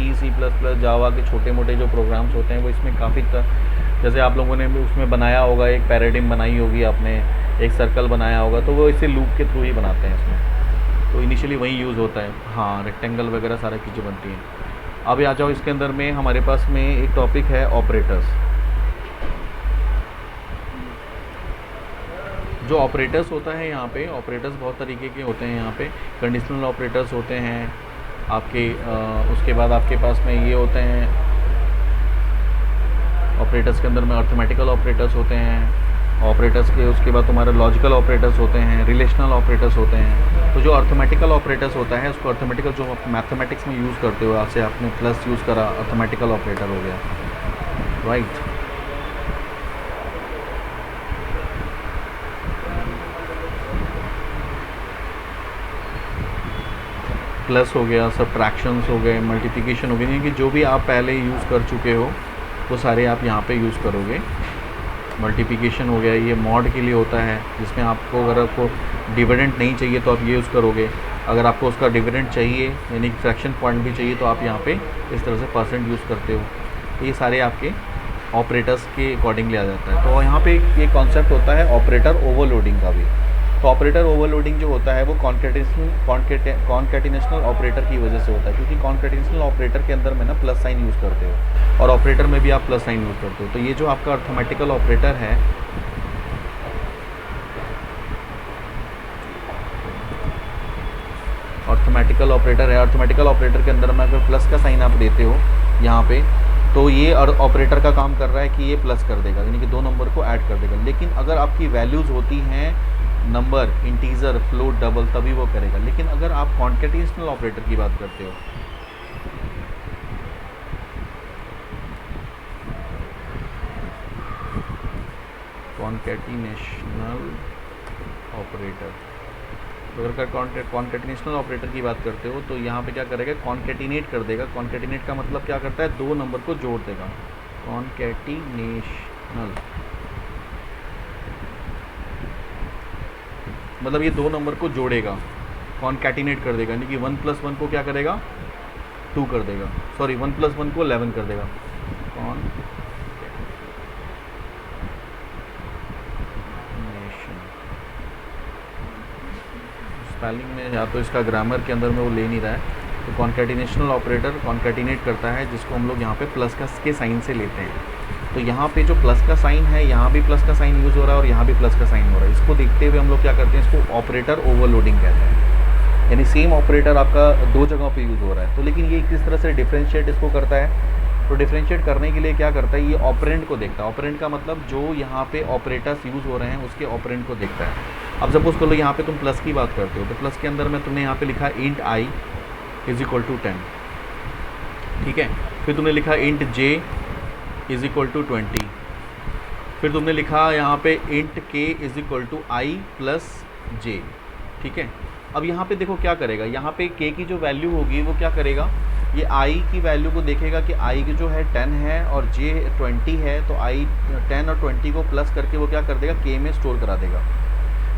Speaker 1: जावा के छोटे मोटे जो प्रोग्राम्स होते हैं वो इसमें काफ़ी जैसे आप लोगों ने उसमें बनाया होगा, एक पैराडिम बनाई होगी आपने, एक सर्कल बनाया होगा, तो वो इसे लूप के थ्रू ही बनाते हैं इसमें, तो इनिशियली वही यूज़ होता है। हाँ, रेक्टेंगल वगैरह सारी चीज़ें बनती हैं। अब आ जाओ इसके अंदर में, हमारे पास में एक टॉपिक है ऑपरेटर्स। जो ऑपरेटर्स होता है यहाँ पे, ऑपरेटर्स बहुत तरीके के होते हैं यहाँ पे। कंडीशनल ऑपरेटर्स होते हैं आपके, उसके बाद आपके पास में ये होते हैं ऑपरेटर्स के अंदर में अर्थमेटिकल ऑपरेटर्स होते हैं। ऑपरेटर्स के उसके बाद तुम्हारे लॉजिकल ऑपरेटर्स होते हैं, रिलेशनल ऑपरेटर्स होते हैं। तो जो अर्थमेटिकल ऑपरेटर्स होता है उसको अर्थमेटिकल जो मैथमेटिक्स में यूज़ करते हो, आपसे आपने प्लस यूज़ करा, अर्थमेटिकल ऑपरेटर हो गया, राइट। प्लस हो गया, सब्ट्रैक्शंस हो गए, मल्टीप्लिकेशन हो गई, कि जो भी आप पहले यूज़ कर चुके हो वो सारे आप यहाँ पे यूज़ करोगे। मल्टीप्लिकेशन हो गया, ये मॉड के लिए होता है, जिसमें आपको अगर आपको डिविडेंड नहीं चाहिए तो आप ये यूज़ करोगे। अगर आपको उसका डिविडेंड चाहिए यानी फ्रैक्शन पॉइंट भी चाहिए तो आप यहाँ पे इस तरह से परसेंट यूज़ करते हो। तो ये सारे आपके ऑपरेटर्स के अकॉर्डिंगली आ जाता है। तो यहाँ पे ये कॉन्सेप्ट होता है ऑपरेटर ओवरलोडिंग का भी। तो ऑपरेटर ओवरलोडिंग जो होता है वो कॉन्केटिनेशनल ऑपरेटर की वजह से होता है, क्योंकि कॉन्केटिनेशनल ऑपरेटर के अंदर में ना प्लस साइन यूज़ करते हो और ऑपरेटर में भी आप प्लस साइन यूज़ करते हो। तो ये जो आपका अर्थमेटिकल ऑपरेटर है, अर्थमेटिकल ऑपरेटर के अंदर में अगर प्लस का साइन आप देते हो यहाँ पे, तो ये ऑपरेटर का काम कर रहा है कि ये प्लस कर देगा, यानी कि दो नंबर को ऐड कर देगा। लेकिन अगर आपकी वैल्यूज़ होती हैं नंबर, इंटीजर, फ्लोट, डबल, तभी वो करेगा। लेकिन अगर आप कॉन्केटिनेशनल ऑपरेटर की बात करते हो, कॉन्केटिनेशनल ऑपरेटर, तो अगर कॉन्केटिनेशनल ऑपरेटर की बात करते हो तो यहाँ पे क्या करेगा, कॉन्केटिनेट कर देगा। कॉन्केटिनेट का मतलब क्या करता है, दो नंबर को जोड़ देगा। कॉन्केटिनेशनल मतलब ये दो नंबर को जोड़ेगा, कॉन्कैटिनेट कर देगा, यानी कि 1 + 1 को क्या करेगा, 2 कर देगा, सॉरी 1 + 1 को 11 कर देगा। स्पेलिंग में या तो इसका ग्रामर के अंदर में वो ले नहीं रहा है। तो कॉन्कैटिनेशनल ऑपरेटर कॉन्कैटिनेट करता है, जिसको हम लोग यहाँ पे प्लस का के साइन से लेते हैं। तो यहाँ पे जो प्लस का साइन है, यहाँ भी प्लस का साइन यूज़ हो रहा है और यहाँ भी प्लस का साइन हो रहा है। इसको देखते हुए हम लोग क्या करते हैं, इसको ऑपरेटर ओवरलोडिंग कहते हैं, यानी सेम ऑपरेटर आपका दो जगहों पे यूज़ हो रहा है। तो लेकिन ये किस तरह से डिफ्रेंशिएट इसको करता है, तो डिफ्रेंशिएट करने के लिए क्या करता है, ये ऑपरेंड को देखता है। ऑपरेंड का मतलब जो यहाँ पे ऑपरेटर्स यूज़ हो रहे हैं उसके ऑपरेंड को देखता है। अब सपोज कर लो यहाँ पे तुम प्लस की बात करते हो, तो प्लस के अंदर में तुमने यहाँ पे लिखा इंट i = 10, ठीक है। फिर तुमने लिखा इंट j = 20, फिर तुमने लिखा यहाँ पे इंट k = i + j, ठीक है। अब यहाँ पे देखो क्या करेगा, यहाँ पे k की जो वैल्यू होगी वो क्या करेगा, ये i की वैल्यू को देखेगा कि i की जो है 10 है और j 20 है, तो i 10 और 20 को प्लस करके वो क्या कर देगा, k में स्टोर करा देगा।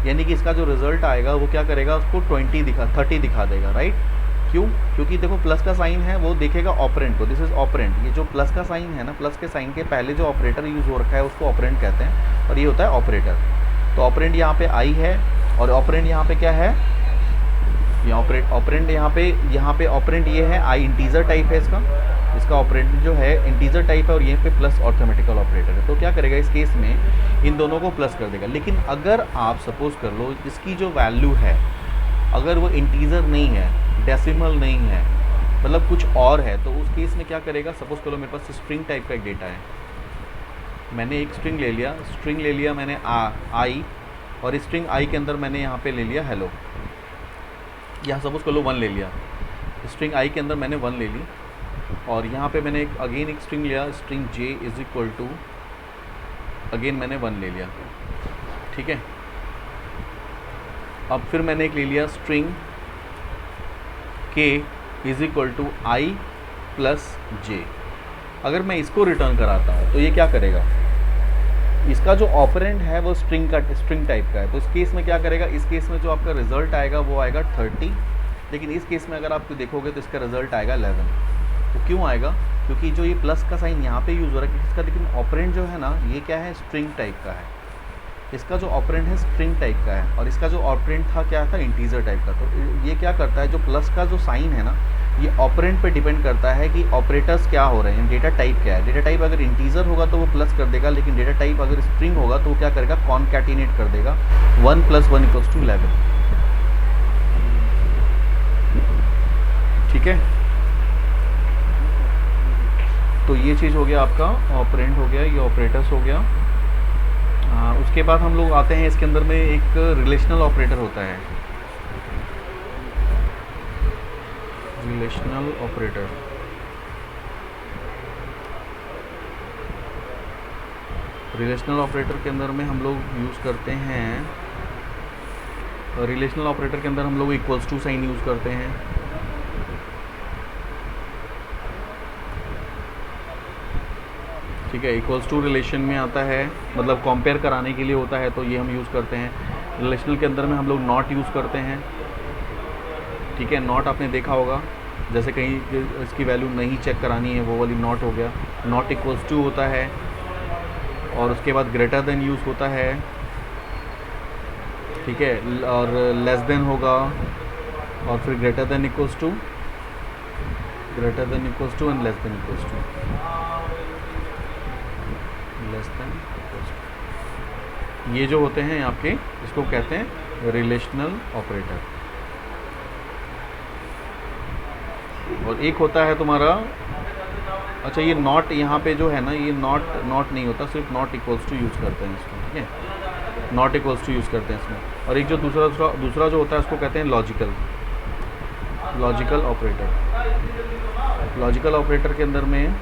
Speaker 1: यानी कि इसका जो रिजल्ट आएगा वो क्या करेगा, उसको 30 दिखा देगा, राइट। क्यों, क्योंकि देखो प्लस का साइन है वो देखेगा ऑपरेंड को, दिस इज ऑपरेंड। ये जो प्लस का साइन है ना, प्लस के साइन के पहले जो ऑपरेटर यूज़ हो रखा है उसको ऑपरेंड कहते हैं, और ये होता है ऑपरेटर। तो ऑपरेंड यहाँ पे i है और ऑपरेंड यहाँ पे क्या है, ये ऑपरेंड यहाँ पे ऑपरेंड ये है i, इंटीजर टाइप है इसका ऑपरेंड जो है इंटीजर टाइप है, और ये पे प्लस अर्थमेटिकल ऑपरेटर है। तो क्या करेगा, इस केस में इन दोनों को प्लस कर देगा। लेकिन अगर आप सपोज कर लो इसकी जो वैल्यू है अगर वो इंटीजर नहीं है, डेसिमल नहीं है, मतलब कुछ और है, तो उस केस में क्या करेगा, सपोज करो मेरे पास स्ट्रिंग टाइप का एक डेटा है, मैंने एक स्ट्रिंग ले लिया मैंने i, और स्ट्रिंग i के अंदर मैंने यहाँ पे ले लिया हेलो, यहाँ सपोज कर लो 1 ले लिया, स्ट्रिंग i के अंदर मैंने 1 ले ली, और यहाँ पे मैंने एक स्ट्रिंग लिया, स्ट्रिंग j = अगेन मैंने 1 ले लिया, ठीक है। अब फिर मैंने एक ले लिया स्ट्रिंग k = i प्लस जे। अगर मैं इसको रिटर्न कराता हूँ तो ये क्या करेगा, इसका जो ऑपरेंड है वो स्ट्रिंग टाइप का है, तो इस केस में क्या करेगा, इस केस में जो आपका रिजल्ट आएगा वो आएगा 30, लेकिन इस केस में अगर आप देखोगे तो इसका रिजल्ट आएगा 11। तो क्यों आएगा, क्योंकि जो ये प्लस का साइन यहाँ पे यूज़ हो रहा है इसका, लेकिन ऑपरेंड जो है ना ये क्या है, स्ट्रिंग टाइप का है। इसका जो ऑपरेंड है स्ट्रिंग टाइप का है और इसका जो ऑपरेंड था क्या था, इंटीजर टाइप का। तो ये क्या करता है, जो प्लस का जो साइन है ना ये ऑपरेंड पे डिपेंड करता है कि ऑपरेटर्स क्या हो रहे हैं, डेटा टाइप क्या है। डेटा टाइप अगर इंटीजर होगा तो वो प्लस कर देगा, लेकिन डेटा टाइप अगर स्ट्रिंग होगा तो वो क्या करेगा, कॉनकैटिनेट कर देगा 1 + 1 = 11। ठीक है, तो ये चीज़ हो गया आपका ऑपरेंड हो गया, ये ऑपरेटर्स हो गया। उसके बाद हम लोग आते हैं इसके अंदर में एक रिलेशनल ऑपरेटर होता है, रिलेशनल ऑपरेटर। रिलेशनल ऑपरेटर के अंदर में हम लोग यूज़ करते हैं, रिलेशनल ऑपरेटर के अंदर हम लोग इक्वल्स टू साइन यूज़ करते हैं। ठीक है, इक्वल्स टू रिलेशन में आता है, मतलब कंपेयर कराने के लिए होता है, तो ये हम यूज़ करते हैं। रिलेशनल के अंदर में हम लोग नॉट यूज़ करते हैं। ठीक है, नॉट आपने देखा होगा, जैसे कहीं इसकी वैल्यू नहीं चेक करानी है वो वाली नॉट हो गया। नॉट इक्वल्स टू होता है, और उसके बाद ग्रेटर देन यूज़ होता है। ठीक है, और लेस देन होगा, और फिर greater than equals to, greater than equals to and less than equals to, less than equals to. ये जो होते हैं आपके, इसको कहते हैं रिलेशनल ऑपरेटर। और एक होता है तुम्हारा, अच्छा ये नॉट यहाँ पे जो है ना, ये नॉट नहीं होता, सिर्फ नॉट इक्वल्स टू यूज़ करते हैं इसको। ठीक है, नॉट इक्वल्स टू यूज़ करते हैं इसमें। और एक जो दूसरा जो होता है उसको कहते हैं लॉजिकल ऑपरेटर। लॉजिकल ऑपरेटर के अंदर में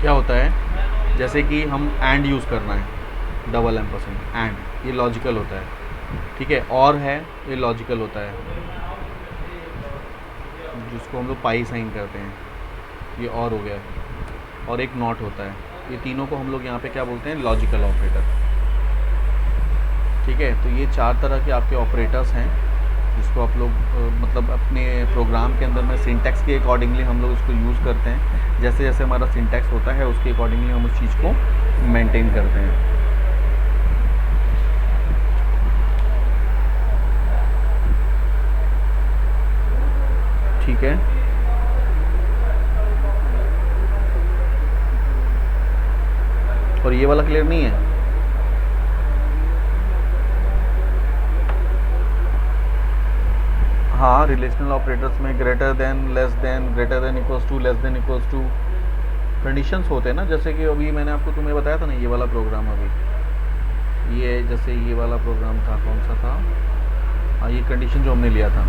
Speaker 1: क्या होता है, जैसे कि हम एंड यूज़ करना है, डबल एम्परसेंड एंड, ये लॉजिकल होता है। ठीक है, और है, ये लॉजिकल होता है, जिसको हम लोग पाई साइन करते हैं, ये और हो गया। और एक नॉट होता है, ये तीनों को हम लोग यहाँ पे क्या बोलते हैं, लॉजिकल ऑपरेटर। ठीक है, तो ये 4 तरह के आपके ऑपरेटर्स हैं, जिसको आप लोग मतलब अपने प्रोग्राम के अंदर में सिंटैक्स के अकॉर्डिंगली हम लोग उसको यूज़ करते हैं। जैसे जैसे हमारा सिंटैक्स होता है उसके अकॉर्डिंगली हम उस चीज़ को मेंटेन करते हैं। ठीक है, और ये वाला क्लियर नहीं है? हाँ, रिलेशनल ऑपरेटर्स में greater than, less than, greater than equals to, less than equals to conditions होते हैं ना। जैसे कि अभी मैंने आपको तुम्हें बताया था ना, ये वाला प्रोग्राम, अभी ये जैसे ये वाला प्रोग्राम था, कौन सा था, हाँ ये कंडीशन जो हमने लिया था,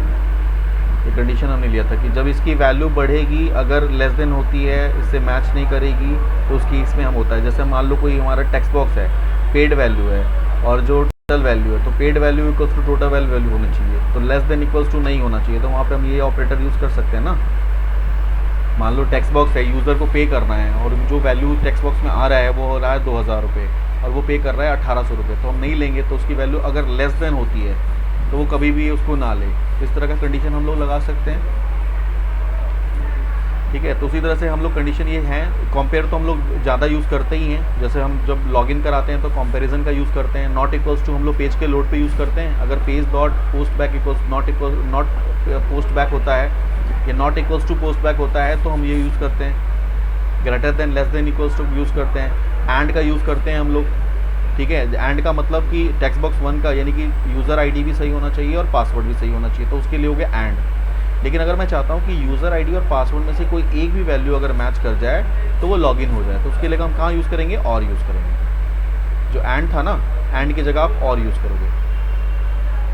Speaker 1: ये कंडीशन हमने लिया था कि जब इसकी वैल्यू बढ़ेगी, अगर लेस देन होती है, इससे मैच नहीं करेगी, तो उसकी इसमें हम होता है। जैसे मान लो कोई हमारा टेक्स्ट बॉक्स है, पेड वैल्यू है, और जो टोटल वैल्यू है, तो paid value equals to total value होनी चाहिए, तो लेस देन इक्वल्स टू नहीं होना चाहिए। तो वहाँ पे हम ये ऑपरेटर यूज़ कर सकते हैं ना। मान लो टेक्स्ट बॉक्स है, यूज़र को पे करना है, और जो वैल्यू टेक्स्ट बॉक्स में आ रहा है वो हो रहा है 2000 रुपये, और वो पे कर रहा है 1800 रुपये, तो हम नहीं लेंगे। तो उसकी वैल्यू अगर लेस देन होती है तो वो कभी भी उसको ना ले। इस तरह का कंडीशन हम लोग लगा सकते हैं। ठीक है, तो उसी तरह से हम लोग कंडीशन ये है, कंपेयर तो हम लोग ज़्यादा यूज़ करते ही हैं। जैसे हम जब लॉगिन कराते हैं तो कंपैरिजन का यूज़ करते हैं। नॉट इक्वल्स टू हम लोग पेज के लोड पे यूज़ करते हैं। अगर page dot post back equals not post back होता है, या not equals to post back होता है, तो हम ये यूज़ करते हैं। Greater than, less than equals to use करते हैं। एंड का यूज़ करते हैं हम लोग। ठीक है, एंड का मतलब कि टेक्स्ट बॉक्स 1 का, यानी कि यूज़र आईडी भी सही होना चाहिए और पासवर्ड भी सही होना चाहिए, तो उसके लिए हो गया एंड। लेकिन अगर मैं चाहता हूँ कि यूज़र आईडी और पासवर्ड में से कोई एक भी वैल्यू अगर मैच कर जाए तो वो लॉगिन हो जाए, तो उसके लिए हम कहाँ यूज़ करेंगे, और यूज़ करेंगे। जो एंड था ना, एंड की जगह आप और यूज़ करोगे।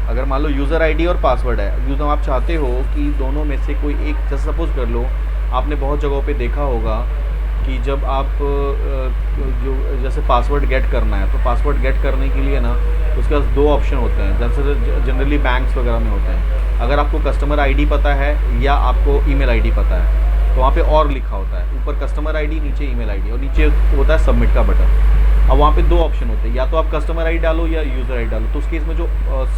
Speaker 1: अगर मान लो यूज़र आईडी और पासवर्ड है, यूज़र आप चाहते हो कि दोनों में से कोई एक, जैसे सपोज कर लो, आपने बहुत जगहों पे देखा होगा कि जब आप जो जैसे पासवर्ड गेट करना है, तो पासवर्ड गेट करने के लिए ना उसके पास 2 ऑप्शन होते हैं, जैसे जनरली बैंक्स वगैरह में होते हैं। अगर आपको कस्टमर आईडी पता है या आपको ईमेल आईडी पता है, तो वहाँ पे और लिखा होता है, ऊपर कस्टमर आईडी, नीचे ईमेल आईडी, और नीचे होता है सबमिट का बटन। अब वहाँ पे दो ऑप्शन होते हैं, या तो आप कस्टमर आईडी डालो या यूज़र आईडी डालो। तो उस केस में जो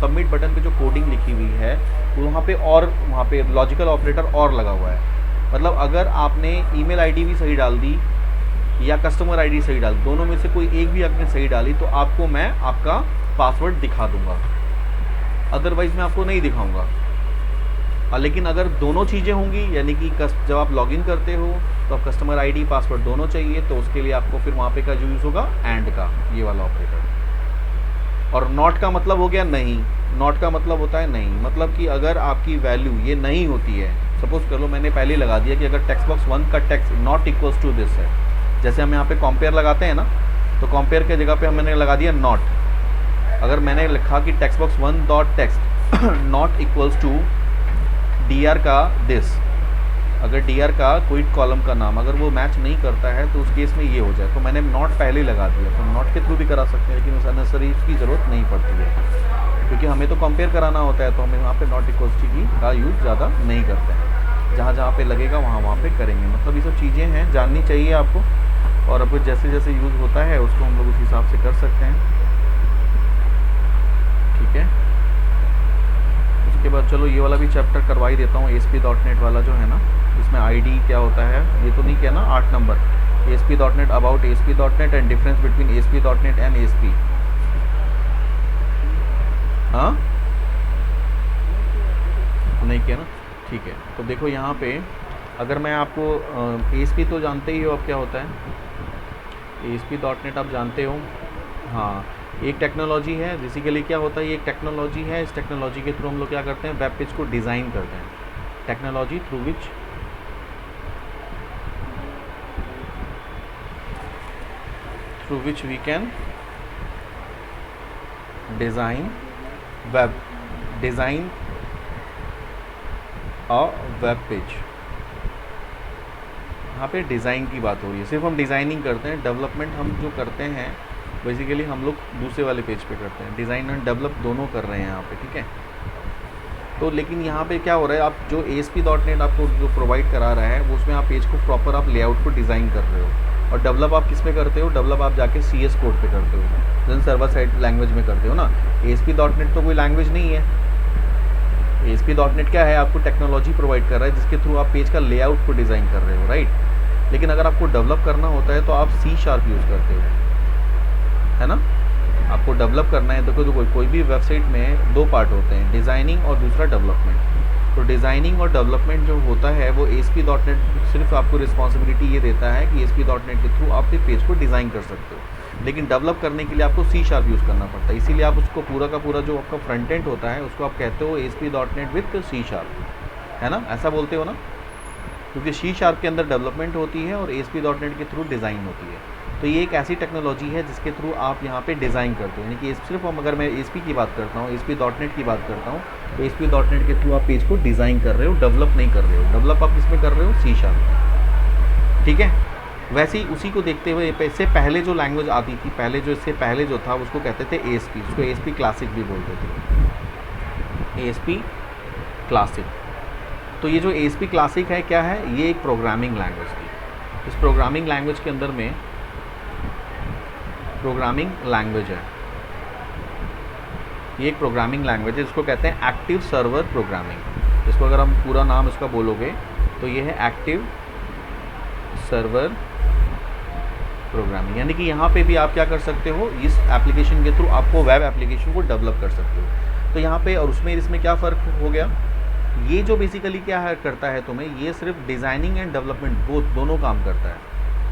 Speaker 1: सबमिट बटन पे जो कोडिंग लिखी हुई है वहाँ पे और वहाँ पे लॉजिकल ऑपरेटर और लगा हुआ है। मतलब अगर आपने ईमेल आईडी भी सही डाल दी या कस्टमर आईडी सही डाल दी, दोनों में से कोई एक भी आपने सही डाली तो आपको मैं आपका पासवर्ड दिखा दूंगा, अदरवाइज मैं आपको नहीं दिखाऊंगा। लेकिन अगर दोनों चीज़ें होंगी, यानी कि जब आप लॉगिन करते हो तो आप कस्टमर आईडी पासवर्ड दोनों चाहिए, तो उसके लिए आपको फिर वहाँ पे का जो यूज़ होगा एंड का, ये वाला ऑपरेटर। और नॉट का मतलब हो गया नहीं, नॉट का मतलब होता है नहीं, मतलब कि अगर आपकी वैल्यू ये नहीं होती है, सपोज कर लो मैंने पहले लगा दिया कि अगर टेक्स्ट बॉक्स 1 का text not equals to this है, जैसे हम यहाँ पे कंपेयर लगाते हैं ना, तो कंपेयर के जगह पे हमने लगा दिया नॉट। अगर मैंने लिखा कि text box 1 dot text not equals to dr का दिस, अगर dr का कोई कॉलम का नाम अगर वो मैच नहीं करता है तो उस केस में ये हो जाए, तो मैंने नॉट पहले लगा दिया। तो नॉट के थ्रू भी करा सकते हैं, लेकिन उस अननेसेसरी की ज़रूरत नहीं पड़ती है, क्योंकि हमें तो कंपेयर कराना होता है, तो हमें वहाँ पे नॉट इक्वल्स की का यूज़ ज़्यादा नहीं करते हैं। जहाँ जहाँ पे लगेगा वहाँ पे करेंगे। मतलब ये सब चीज़ें हैं, जाननी चाहिए आपको, और अब जैसे जैसे यूज़ होता है उसको हम लोग उस हिसाब से कर सकते हैं। ठीक है, उसके बाद चलो ये वाला भी चैप्टर करवा ही देता हूँ, ASP.NET वाला जो है ना, इसमें आईडी क्या होता है ये तो नहीं किया ना, 8 नंबर ASP.NET, अबाउट ASP.NEट एंड डिफरेंस बिटवीन ASP.NEट एंड ASP। हाँ नहीं किया ना, ठीक है। तो देखो यहाँ पे अगर मैं आपको ASP तो जानते ही हो अब क्या होता है, ASP.NEट आप जानते हो। हाँ, एक टेक्नोलॉजी है, बेसिकली क्या होता है, ये एक टेक्नोलॉजी है, इस टेक्नोलॉजी के थ्रू हम लोग क्या करते हैं, वेब पेज को डिज़ाइन करते हैं। Technology through which we can design a web page. यहाँ पे डिज़ाइन की बात हो रही है, सिर्फ हम डिज़ाइनिंग करते हैं, डेवलपमेंट हम जो करते हैं बेसिकली हम लोग दूसरे वाले पेज पे करते हैं, डिज़ाइन एंड डेवलप दोनों कर रहे हैं यहाँ पे। ठीक है, तो लेकिन यहाँ पे क्या हो रहा है, आप जो ASP.NET आपको जो प्रोवाइड करा रहा है वो उसमें आप पेज को प्रॉपर आप लेआउट को डिज़ाइन कर रहे हो, और डेवलप आप किस पे करते हो, डेवलप आप जाके CS कोड पे करते हो, जैसे सर्वर साइड लैंग्वेज में करते हो ना। ASP.NET तो कोई लैंग्वेज नहीं है, ASP.NET क्या है, आपको टेक्नोलॉजी प्रोवाइड कर रहा है जिसके थ्रू आप पेज का लेआउट को डिज़ाइन कर रहे हो, राइट। लेकिन अगर आपको डेवलप करना होता है तो आप C# यूज़ करते हो, है ना। आपको डेवलप करना है तो कोई भी वेबसाइट में दो पार्ट होते हैं, डिज़ाइनिंग और दूसरा डेवलपमेंट। तो डिज़ाइनिंग और डेवलपमेंट जो होता है वो ASP.NET सिर्फ आपको रिस्पॉन्सिबिलिटी ये देता है कि ASP.NET के थ्रू आप पेज को डिज़ाइन कर सकते हो, लेकिन डेवलप करने के लिए आपको C# यूज़ करना पड़ता है। इसीलिए आप उसको पूरा का पूरा जो आपका फ्रंट एंड होता है उसको आप कहते हो ASP.NET विथ C#, है ना, ऐसा बोलते हो ना, क्योंकि C# के अंदर डेवलपमेंट होती है और ASP.NET के थ्रू डिज़ाइन होती है। तो ये एक ऐसी टेक्नोलॉजी है जिसके थ्रू आप यहाँ पे डिज़ाइन करते हो, यानी कि सिर्फ हम अगर मैं ASP की बात करता हूँ, ASP.NET की बात करता हूँ, तो ASP.NET के थ्रू आप पेज को डिज़ाइन कर रहे हो, डेवलप नहीं कर रहे हो। डेवलप आप किसमें कर रहे हो, C#। ठीक है, वैसे ही उसी को देखते हुए इससे पहले जो लैंग्वेज आती थी, पहले जो इससे पहले जो था उसको कहते थे ASP, उसको ASP क्लासिक भी बोलते थे, ASP क्लासिक। तो ये जो ASP क्लासिक है क्या है, ये एक प्रोग्रामिंग लैंग्वेज थी। इस प्रोग्रामिंग लैंग्वेज के अंदर में प्रोग्रामिंग लैंग्वेज है, ये एक प्रोग्रामिंग लैंग्वेज है, इसको कहते हैं एक्टिव सर्वर प्रोग्रामिंग। इसको अगर हम पूरा नाम इसका बोलोगे तो ये है एक्टिव सर्वर प्रोग्रामिंग, यानी कि यहाँ पे भी आप क्या कर सकते हो, इस एप्लीकेशन के थ्रू आपको वेब एप्लीकेशन को डेवलप कर सकते हो। तो यहाँ पे और उसमें इसमें क्या फ़र्क हो गया, ये जो बेसिकली क्या है करता है तुम्हें, ये सिर्फ डिज़ाइनिंग एंड डेवलपमेंट दोनों काम करता है,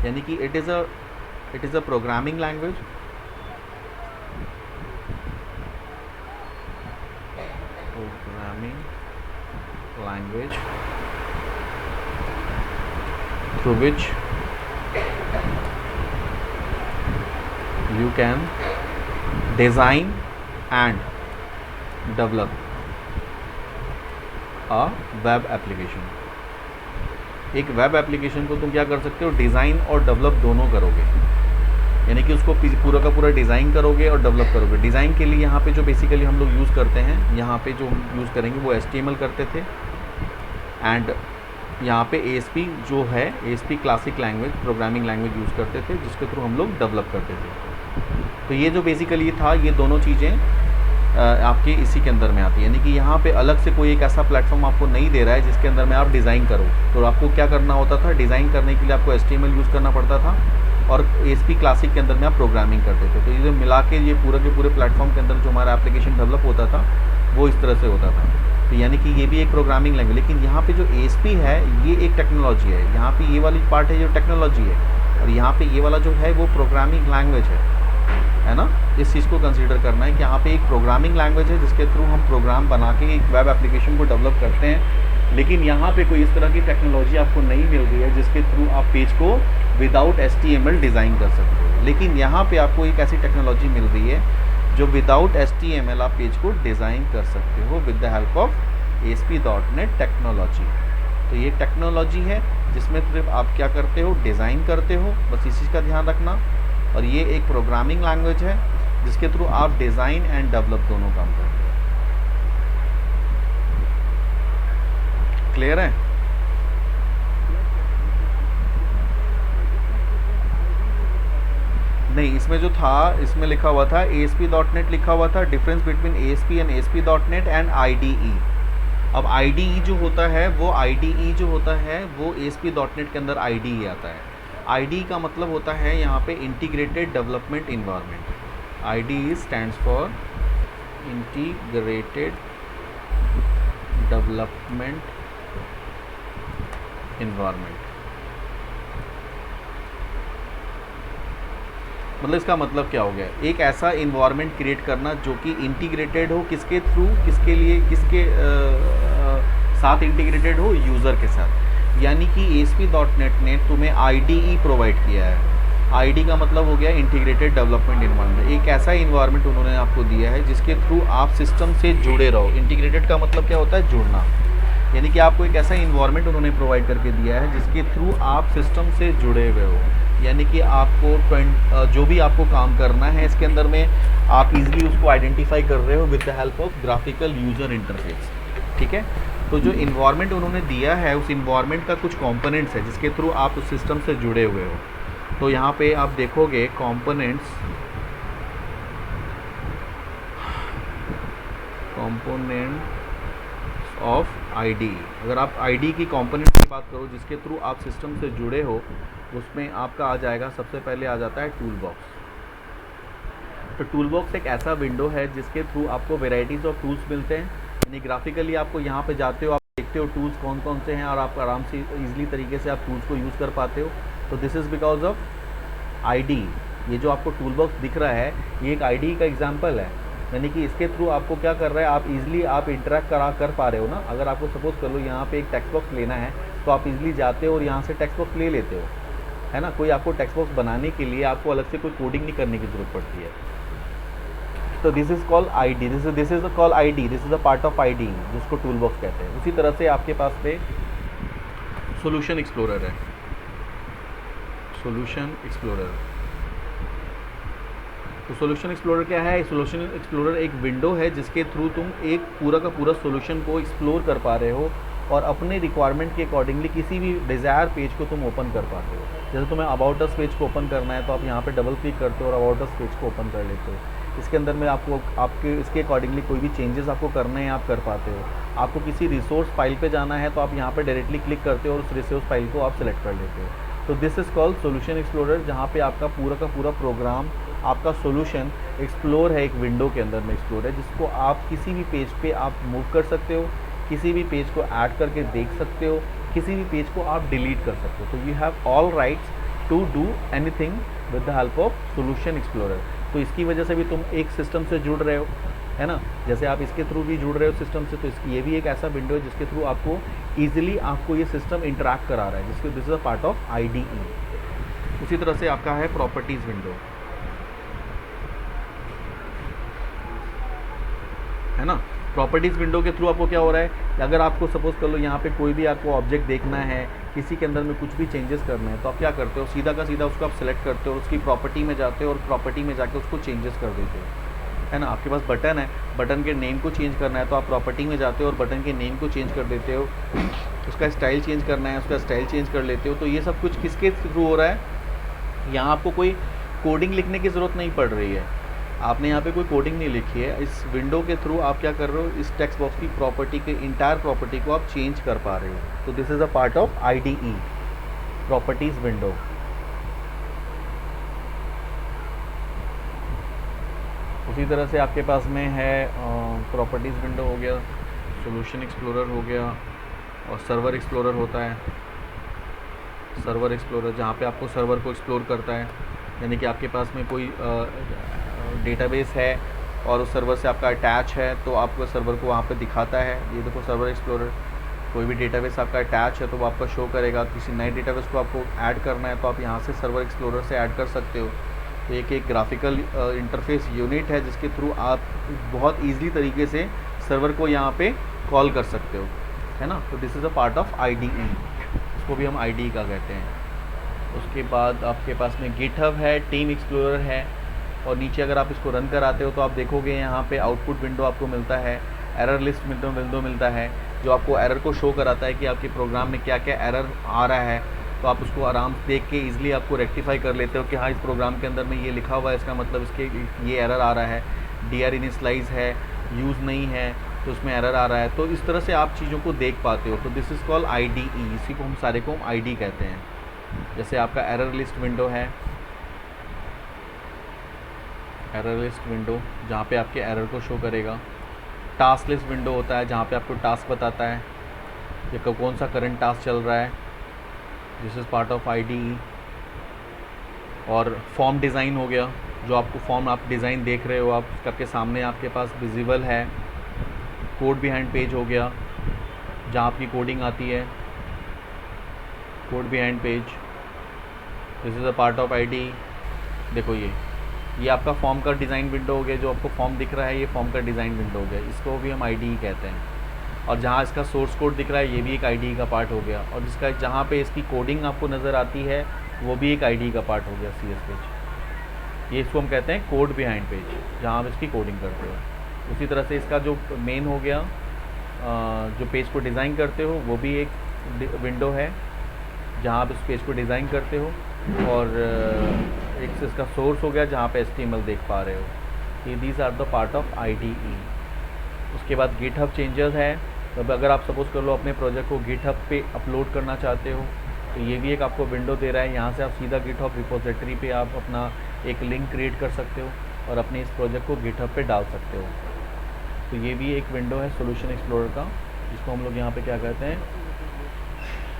Speaker 1: यानी कि it is a programming language through which you can design and develop a web application। एक वेब एप्लीकेशन को तुम क्या कर सकते हो, डिज़ाइन और डेवलप दोनों करोगे, यानी कि उसको पूरा का पूरा डिज़ाइन करोगे और डेवलप करोगे। डिज़ाइन के लिए यहाँ पे जो बेसिकली हम लोग यूज़ करते हैं, यहाँ पे जो हम यूज़ करेंगे वो HTML करते थे, एंड यहाँ पे ASP जो है, ASP classic language programming language use करते थे, जिसके थ्रू हम लोग डेवलप करते थे। तो ये जो बेसिकली था, ये दोनों चीज़ें आपके इसी के अंदर में आती है। यानी कि यहाँ पे अलग से कोई एक ऐसा प्लेटफॉर्म आपको नहीं दे रहा है जिसके अंदर में आप डिज़ाइन करो। तो आपको क्या करना होता था, डिज़ाइन करने के लिए आपको HTML यूज़ करना पड़ता था, और ASP क्लासिक के अंदर में आप प्रोग्रामिंग करते थे। तो ये जो मिला के ये पूरे के पूरे प्लेटफॉर्म के अंदर जो हमारा एप्लीकेशन डेवलप होता था वो इस तरह से होता था। तो यानी कि ये भी एक प्रोग्रामिंग लैंग्वेज, लेकिन यहाँ पे जो ASP है ये एक टेक्नोलॉजी है। यहाँ पे ये वाली पार्ट है जो टेक्नोलॉजी है, और यहाँ पे ये वाला जो है वो प्रोग्रामिंग लैंग्वेज है ना। इस चीज़ को कंसीडर करना है कि यहाँ पे एक प्रोग्रामिंग लैंग्वेज है जिसके थ्रू हम प्रोग्राम बना के एक वेब एप्लीकेशन को डेवलप करते हैं। लेकिन यहाँ पे कोई इस तरह की टेक्नोलॉजी आपको नहीं मिल रही है जिसके थ्रू आप पेज को विदाउट HTML डिज़ाइन कर सकते हो। लेकिन यहाँ पे आपको एक ऐसी टेक्नोलॉजी मिल रही है जो विदाउट HTML आप पेज को डिज़ाइन कर सकते हो with the help of ASP.NET technology. तो ये टेक्नोलॉजी है जिसमें सिर्फ आप क्या करते हो, डिज़ाइन करते हो, बस इस चीज़ का ध्यान रखना। और ये एक प्रोग्रामिंग लैंग्वेज है जिसके थ्रू आप डिज़ाइन एंड डेवलप दोनों काम करते हो। क्लियर है? नहीं, इसमें जो था, इसमें लिखा हुआ था ASP.NET लिखा हुआ था, difference between ASP and ASP.NET and IDE। अब IDE जो होता है वो ASP.NET के अंदर IDE आता है। IDE का मतलब होता है यहाँ पे integrated development environment. IDE stands for integrated development environment. मतलब इसका मतलब क्या हो गया, एक ऐसा इन्वायरमेंट क्रिएट करना जो कि इंटीग्रेटेड हो, किसके थ्रू, किसके लिए, किसके साथ इंटीग्रेटेड हो, यूज़र के साथ। यानी कि ASP.NET ने तुम्हें IDE प्रोवाइड किया है। IDE का मतलब हो गया इंटीग्रेटेड डेवलपमेंट इन्वायरमेंट। एक ऐसा इन्वायरमेंट उन्होंने आपको दिया है जिसके थ्रू आप सिस्टम से जुड़े रहो। इंटीग्रेटेड का मतलब क्या होता है, जुड़ना। यानी कि आपको एक ऐसा इन्वायरमेंट उन्होंने प्रोवाइड करके दिया है जिसके थ्रू आप सिस्टम से जुड़े हुए हो। यानी कि आपको जो भी आपको काम करना है इसके अंदर में आप इजीली उसको आइडेंटिफाई कर रहे हो with the help of graphical user interface. ठीक है, तो जो इन्वायरमेंट उन्होंने दिया है उस इन्वायरमेंट का कुछ कंपोनेंट्स है जिसके थ्रू आप उस सिस्टम से जुड़े हुए हो। तो यहाँ पे आप देखोगे कंपोनेंट्स ऑफ IDE। अगर आप IDE की कंपोनेंट की बात करो जिसके थ्रू आप सिस्टम से जुड़े हो, उसमें आपका आ जाएगा, सबसे पहले आ जाता है टूल बॉक्स। तो टूल बॉक्स एक ऐसा विंडो है जिसके थ्रू आपको वेराइटीज़ ऑफ टूल्स मिलते हैं। यानी ग्राफिकली आपको यहाँ पे जाते हो, आप देखते हो टूल्स कौन कौन से हैं और आप आराम से ईजिली तरीके से आप टूल्स को यूज़ कर पाते हो। तो this is because of IDE। ये जो आपको टूल बॉक्स दिख रहा है ये एक IDE का एग्जाम्पल है। यानी कि इसके थ्रू आपको क्या कर रहा है, आप इजीली आप इंटरेक्ट कर पा रहे हो ना। अगर आपको सपोज कर लो यहाँ पे एक टेक्स्ट बॉक्स लेना है तो आप इजीली जाते हो और यहाँ से टेक्स्ट बॉक्स ले लेते हो, है ना। कोई आपको टेक्स्ट बॉक्स बनाने के लिए आपको अलग से कोई कोडिंग नहीं करने की ज़रूरत पड़ती है। तो this is called IDE, this is called IDE, this is a part of IDE जिसको टूल बॉक्स कहते हैं। उसी तरह से आपके पास पे सोल्यूशन एक्सप्लोरर है। सोल्यूशन एक्सप्लोरर, तो सोल्यूशन एक्सप्लोरर क्या है? सोल्यूशन एक्सप्लोरर एक विंडो है जिसके थ्रू तुम एक पूरा का पूरा सोल्यूशन को एक्सप्लोर कर पा रहे हो और अपने रिक्वायरमेंट के अकॉर्डिंगली किसी भी डिज़ायर पेज को तुम ओपन कर पाते हो। जैसे तुम्हें अबाउट अस पेज को ओपन करना है तो आप यहाँ पे डबल क्लिक करते हो और अबाउट अस पेज को ओपन कर लेते हो। इसके अंदर में आपको आपके इसके अकॉर्डिंगली कोई भी चेंजेस आपको करने हैं आप कर पाते हो। आपको किसी रिसोर्स फाइल पे जाना है तो आप यहाँ पे डायरेक्टली क्लिक करते हो और उस रिसोर्स फाइल को आप सेलेक्ट कर लेते हो। तो this is called solution explorer, जहाँ पे आपका पूरा का पूरा प्रोग्राम, आपका सोल्यूशन एक्सप्लोर है, एक विंडो के अंदर में एक्सप्लोर है जिसको आप किसी भी पेज पे आप मूव कर सकते हो, किसी भी पेज को ऐड करके देख सकते हो, किसी भी पेज को आप डिलीट कर सकते हो। तो you have all rights to do anything with the help of solution explorer. तो इसकी वजह से भी तुम एक सिस्टम से जुड़ रहे हो, है ना। जैसे आप इसके थ्रू भी जुड़ रहे हो सिस्टम से, तो इसकी ये भी एक ऐसा विंडो है जिसके थ्रू आपको ईजिली आपको ये सिस्टम इंटरेक्ट करा रहा है, जिसके this is a part of IDE। उसी तरह से आपका है प्रॉपर्टीज़ विंडो, है ना। प्रॉपर्टीज़ विंडो के थ्रू आपको क्या हो रहा है, अगर आपको सपोज कर लो यहाँ पे कोई भी आपको ऑब्जेक्ट देखना है, किसी के अंदर में कुछ भी चेंजेस करने हैं, तो आप क्या करते हो, सीधा का सीधा उसको आप सेलेक्ट करते हो, उसकी प्रॉपर्टी में जाते हो और प्रॉपर्टी में जाके उसको चेंजेस कर देते हो, है ना, आपके पास बटन है, बटन के नेम को चेंज करना है तो आप प्रॉपर्टी में जाते हो और बटन के नेम को चेंज कर देते हो, उसका स्टाइल चेंज करना है उसका स्टाइल चेंज कर लेते हो। तो ये सब कुछ किसके थ्रू हो रहा है, यहाँ आपको कोई कोडिंग लिखने की ज़रूरत नहीं पड़ रही है, आपने यहाँ पे कोई कोडिंग नहीं लिखी है, इस विंडो के थ्रू आप क्या कर रहे हो, इस टेक्स्ट बॉक्स की प्रॉपर्टी के इंटायर प्रॉपर्टी को आप चेंज कर पा रहे हो। तो this is a part of IDE, properties window. उसी तरह से आपके पास में है प्रॉपर्टीज़ विंडो हो गया, सॉल्यूशन एक्सप्लोरर हो गया, और सर्वर एक्सप्लोरर होता है। सर्वर एक्सप्लोरर जहाँ पे आपको सर्वर को एक्सप्लोर करता है, यानी कि आपके पास में कोई डेटाबेस है और उस सर्वर से आपका अटैच है तो आपको सर्वर को वहाँ पे दिखाता है। ये देखो सर्वर एक्सप्लोरर, कोई भी डेटाबेस आपका अटैच है तो वो आपका शो करेगा। किसी नए डेटाबेस को आपको ऐड करना है तो आप यहाँ से सर्वर एक्सप्लोरर से ऐड कर सकते हो। तो एक ग्राफिकल इंटरफेस यूनिट है जिसके थ्रू आप बहुत ईजिली तरीके से सर्वर को यहाँ पे कॉल कर सकते हो, है ना। तो this is a part of IDE, इसको भी हम IDE का कहते हैं। उसके बाद आपके पास में गिटहब है, टीम एक्सप्लोरर है, और नीचे अगर आप इसको रन कराते हो तो आप देखोगे यहाँ पे आउटपुट विंडो आपको मिलता है, एरर लिस्ट विंडो मिलता है जो आपको एरर को शो कराता है कि आपके प्रोग्राम में क्या क्या एरर आ रहा है। तो आप उसको आराम से देख के ईजिली आपको रेक्टिफाई कर लेते हो कि हाँ इस प्रोग्राम के अंदर में ये लिखा हुआ है, इसका मतलब इसके ये एरर आ रहा है, DR इनिशियलाइज है, यूज़ नहीं है तो उसमें एरर आ रहा है। तो इस तरह से आप चीज़ों को देख पाते हो। तो दिस इज़ कॉल्ड IDE, इसी को हम सारे को IDE कहते हैं। जैसे आपका एरर लिस्ट विंडो है, एरर लिस्ट विंडो जहाँ पे आपके एरर को शो करेगा। टास्क लिस्ट विंडो होता है जहाँ पे आपको टास्क बताता है कि कौन सा करंट टास्क चल रहा है, this is part of IDE। और फॉर्म डिज़ाइन हो गया, जो आपको फॉर्म आप डिज़ाइन देख रहे हो, आप आपके सामने आपके पास विजिबल है। कोड बिहाइंड पेज हो गया, जहाँ आपकी कोडिंग आती है, code behind page, this is a part of IDE। देखो ये आपका फॉर्म का डिज़ाइन विंडो हो गया, जो आपको फॉर्म दिख रहा है ये फॉर्म का डिज़ाइन विंडो हो गया, इसको भी हम IDE कहते हैं। और जहाँ इसका सोर्स कोड दिख रहा है ये भी एक IDE का पार्ट हो गया, और जिसका जहाँ पे इसकी कोडिंग आपको नज़र आती है वो भी एक IDE का पार्ट हो गया, CS पेज। ये इसको हम कहते हैं कोड बिहाइंड पेज, जहाँ आप इसकी कोडिंग करते हो। उसी तरह से इसका जो मेन हो गया, जो पेज को डिज़ाइन करते हो वो भी एक विंडो है जहाँ आप इस पेज को डिज़ाइन करते हो। और एक इसका सोर्स हो गया जहाँ पे HTML देख पा रहे हो। ये these are the part of IDE। उसके बाद गिटहब चेंजेस है, तो अगर आप सपोज़ कर लो अपने प्रोजेक्ट को गिटहब पे अपलोड करना चाहते हो तो ये भी एक आपको विंडो दे रहा है। यहाँ से आप सीधा गिटहब रिपोजिटरी पे आप अपना एक लिंक क्रिएट कर सकते हो और अपने इस प्रोजेक्ट को गिटहब पे डाल सकते हो। तो ये भी एक विंडो है सॉल्यूशन एक्सप्लोरर का, जिसको हम लोग यहाँ पे क्या कहते हैं,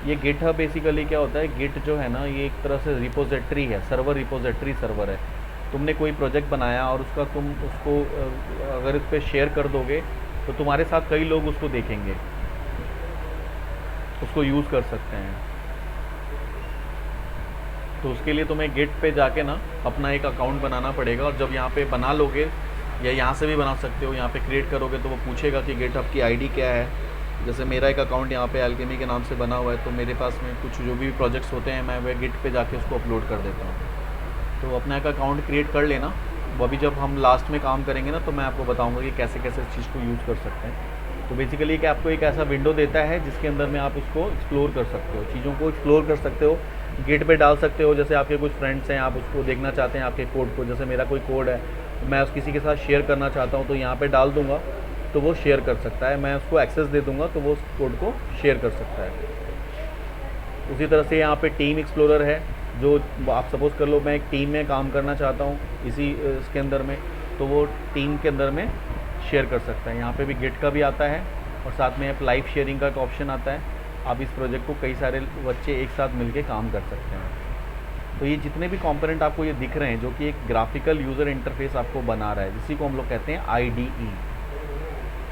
Speaker 1: ये गिटहब बेसिकली क्या होता है, गिट जो है ना ये एक तरह से रिपोजिटरी है, सर्वर रिपोजिटरी सर्वर है। तुमने कोई प्रोजेक्ट बनाया और उसका तुम उसको अगर इस पर शेयर कर दोगे तो तुम्हारे साथ कई लोग उसको देखेंगे, उसको यूज़ कर सकते हैं। तो उसके लिए तुम्हें गिट पे जाके ना अपना एक अकाउंट बनाना पड़ेगा, और जब यहाँ पे बना लोगे या यहाँ से भी बना सकते हो, यहाँ पे क्रिएट करोगे तो वो पूछेगा कि गिटहब की ID क्या है। जैसे मेरा एक अकाउंट यहाँ पे एल्केमी के नाम से बना हुआ है, तो मेरे पास में कुछ जो भी प्रोजेक्ट्स होते हैं मैं वह गिट पे जाके उसको अपलोड कर देता हूँ। तो अपना एक अकाउंट क्रिएट कर लेना, वो अभी जब हम लास्ट में काम करेंगे ना तो मैं आपको बताऊँगा कि कैसे कैसे इस चीज़ को यूज़ कर सकते हैं। तो बेसिकली कि आपको एक ऐसा विंडो देता है जिसके अंदर में आप उसको एक्सप्लोर कर सकते हो, चीज़ों को एक्सप्लोर कर सकते हो, गिट पे डाल सकते हो। जैसे आपके कुछ फ्रेंड्स हैं, आप उसको देखना चाहते हैं आपके कोड को, जैसे मेरा कोई कोड है मैं उस किसी के साथ शेयर करना चाहता हूँ तो यहाँ पे डाल दूँगा तो वो शेयर कर सकता है, मैं उसको एक्सेस दे दूँगा तो वो उस कोड को शेयर कर सकता है। उसी तरह से यहाँ पे टीम एक्सप्लोरर है, जो आप सपोज़ कर लो मैं एक टीम में काम करना चाहता हूँ इसी इसके अंदर में, तो वो टीम के अंदर में शेयर कर सकता है। यहाँ पे भी गिट का भी आता है और साथ में लाइव शेयरिंग का एक ऑप्शन आता है। आप इस प्रोजेक्ट को कई सारे बच्चे एक साथ मिलके काम कर सकते हैं। तो ये जितने भी कंपोनेंट आपको ये दिख रहे हैं जो कि एक ग्राफिकल यूज़र इंटरफेस आपको बना रहा है, जिसी को हम लोग कहते हैं IDE,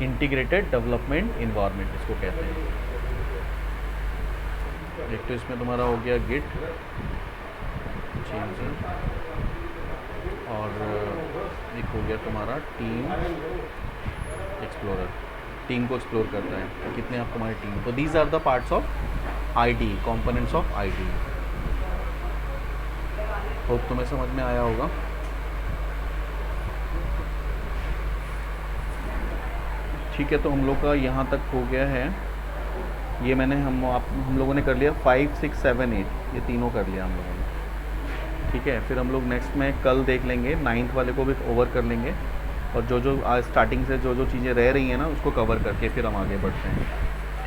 Speaker 1: इंटीग्रेटेड डेवलपमेंट इन्वायरमेंट इसको कहते हैं। एक तो इसमें तुम्हारा हो गया गिट चेंजिंग, और एक हो गया तुम्हारा टीम एक्सप्लोरर, टीम को एक्सप्लोर करता है तो कितने आप तुम्हारी टीम। तो these are the parts of IDE, components of IDE। Hope तुम्हें समझ में आया होगा। ठीक है, तो हम लोग का यहाँ तक हो गया है। ये मैंने हम लोगों ने कर लिया 5, 6, 7, 8, ये तीनों कर लिया हम लोगों ने। ठीक है, फिर हम लोग नेक्स्ट में कल देख लेंगे 9th वाले को भी ओवर कर लेंगे, और जो जो आज स्टार्टिंग से जो जो चीज़ें रह रही हैं ना उसको कवर करके फिर हम आगे बढ़ते हैं।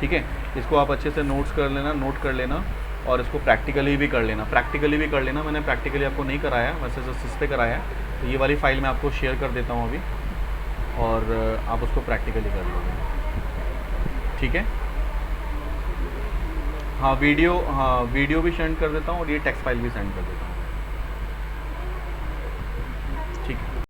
Speaker 1: ठीक है, इसको आप अच्छे से नोट कर लेना, और इसको प्रैक्टिकली भी कर लेना। मैंने प्रैक्टिकली आपको नहीं कराया, वैसे जस्ट इस पे कराया है। तो ये वाली फ़ाइल मैं आपको शेयर कर देता हूँ अभी, और आप उसको प्रैक्टिकली कर लोगे। ठीक है, हाँ वीडियो भी सेंड कर देता हूँ, और ये टेक्स्ट फाइल भी सेंड कर देता हूँ।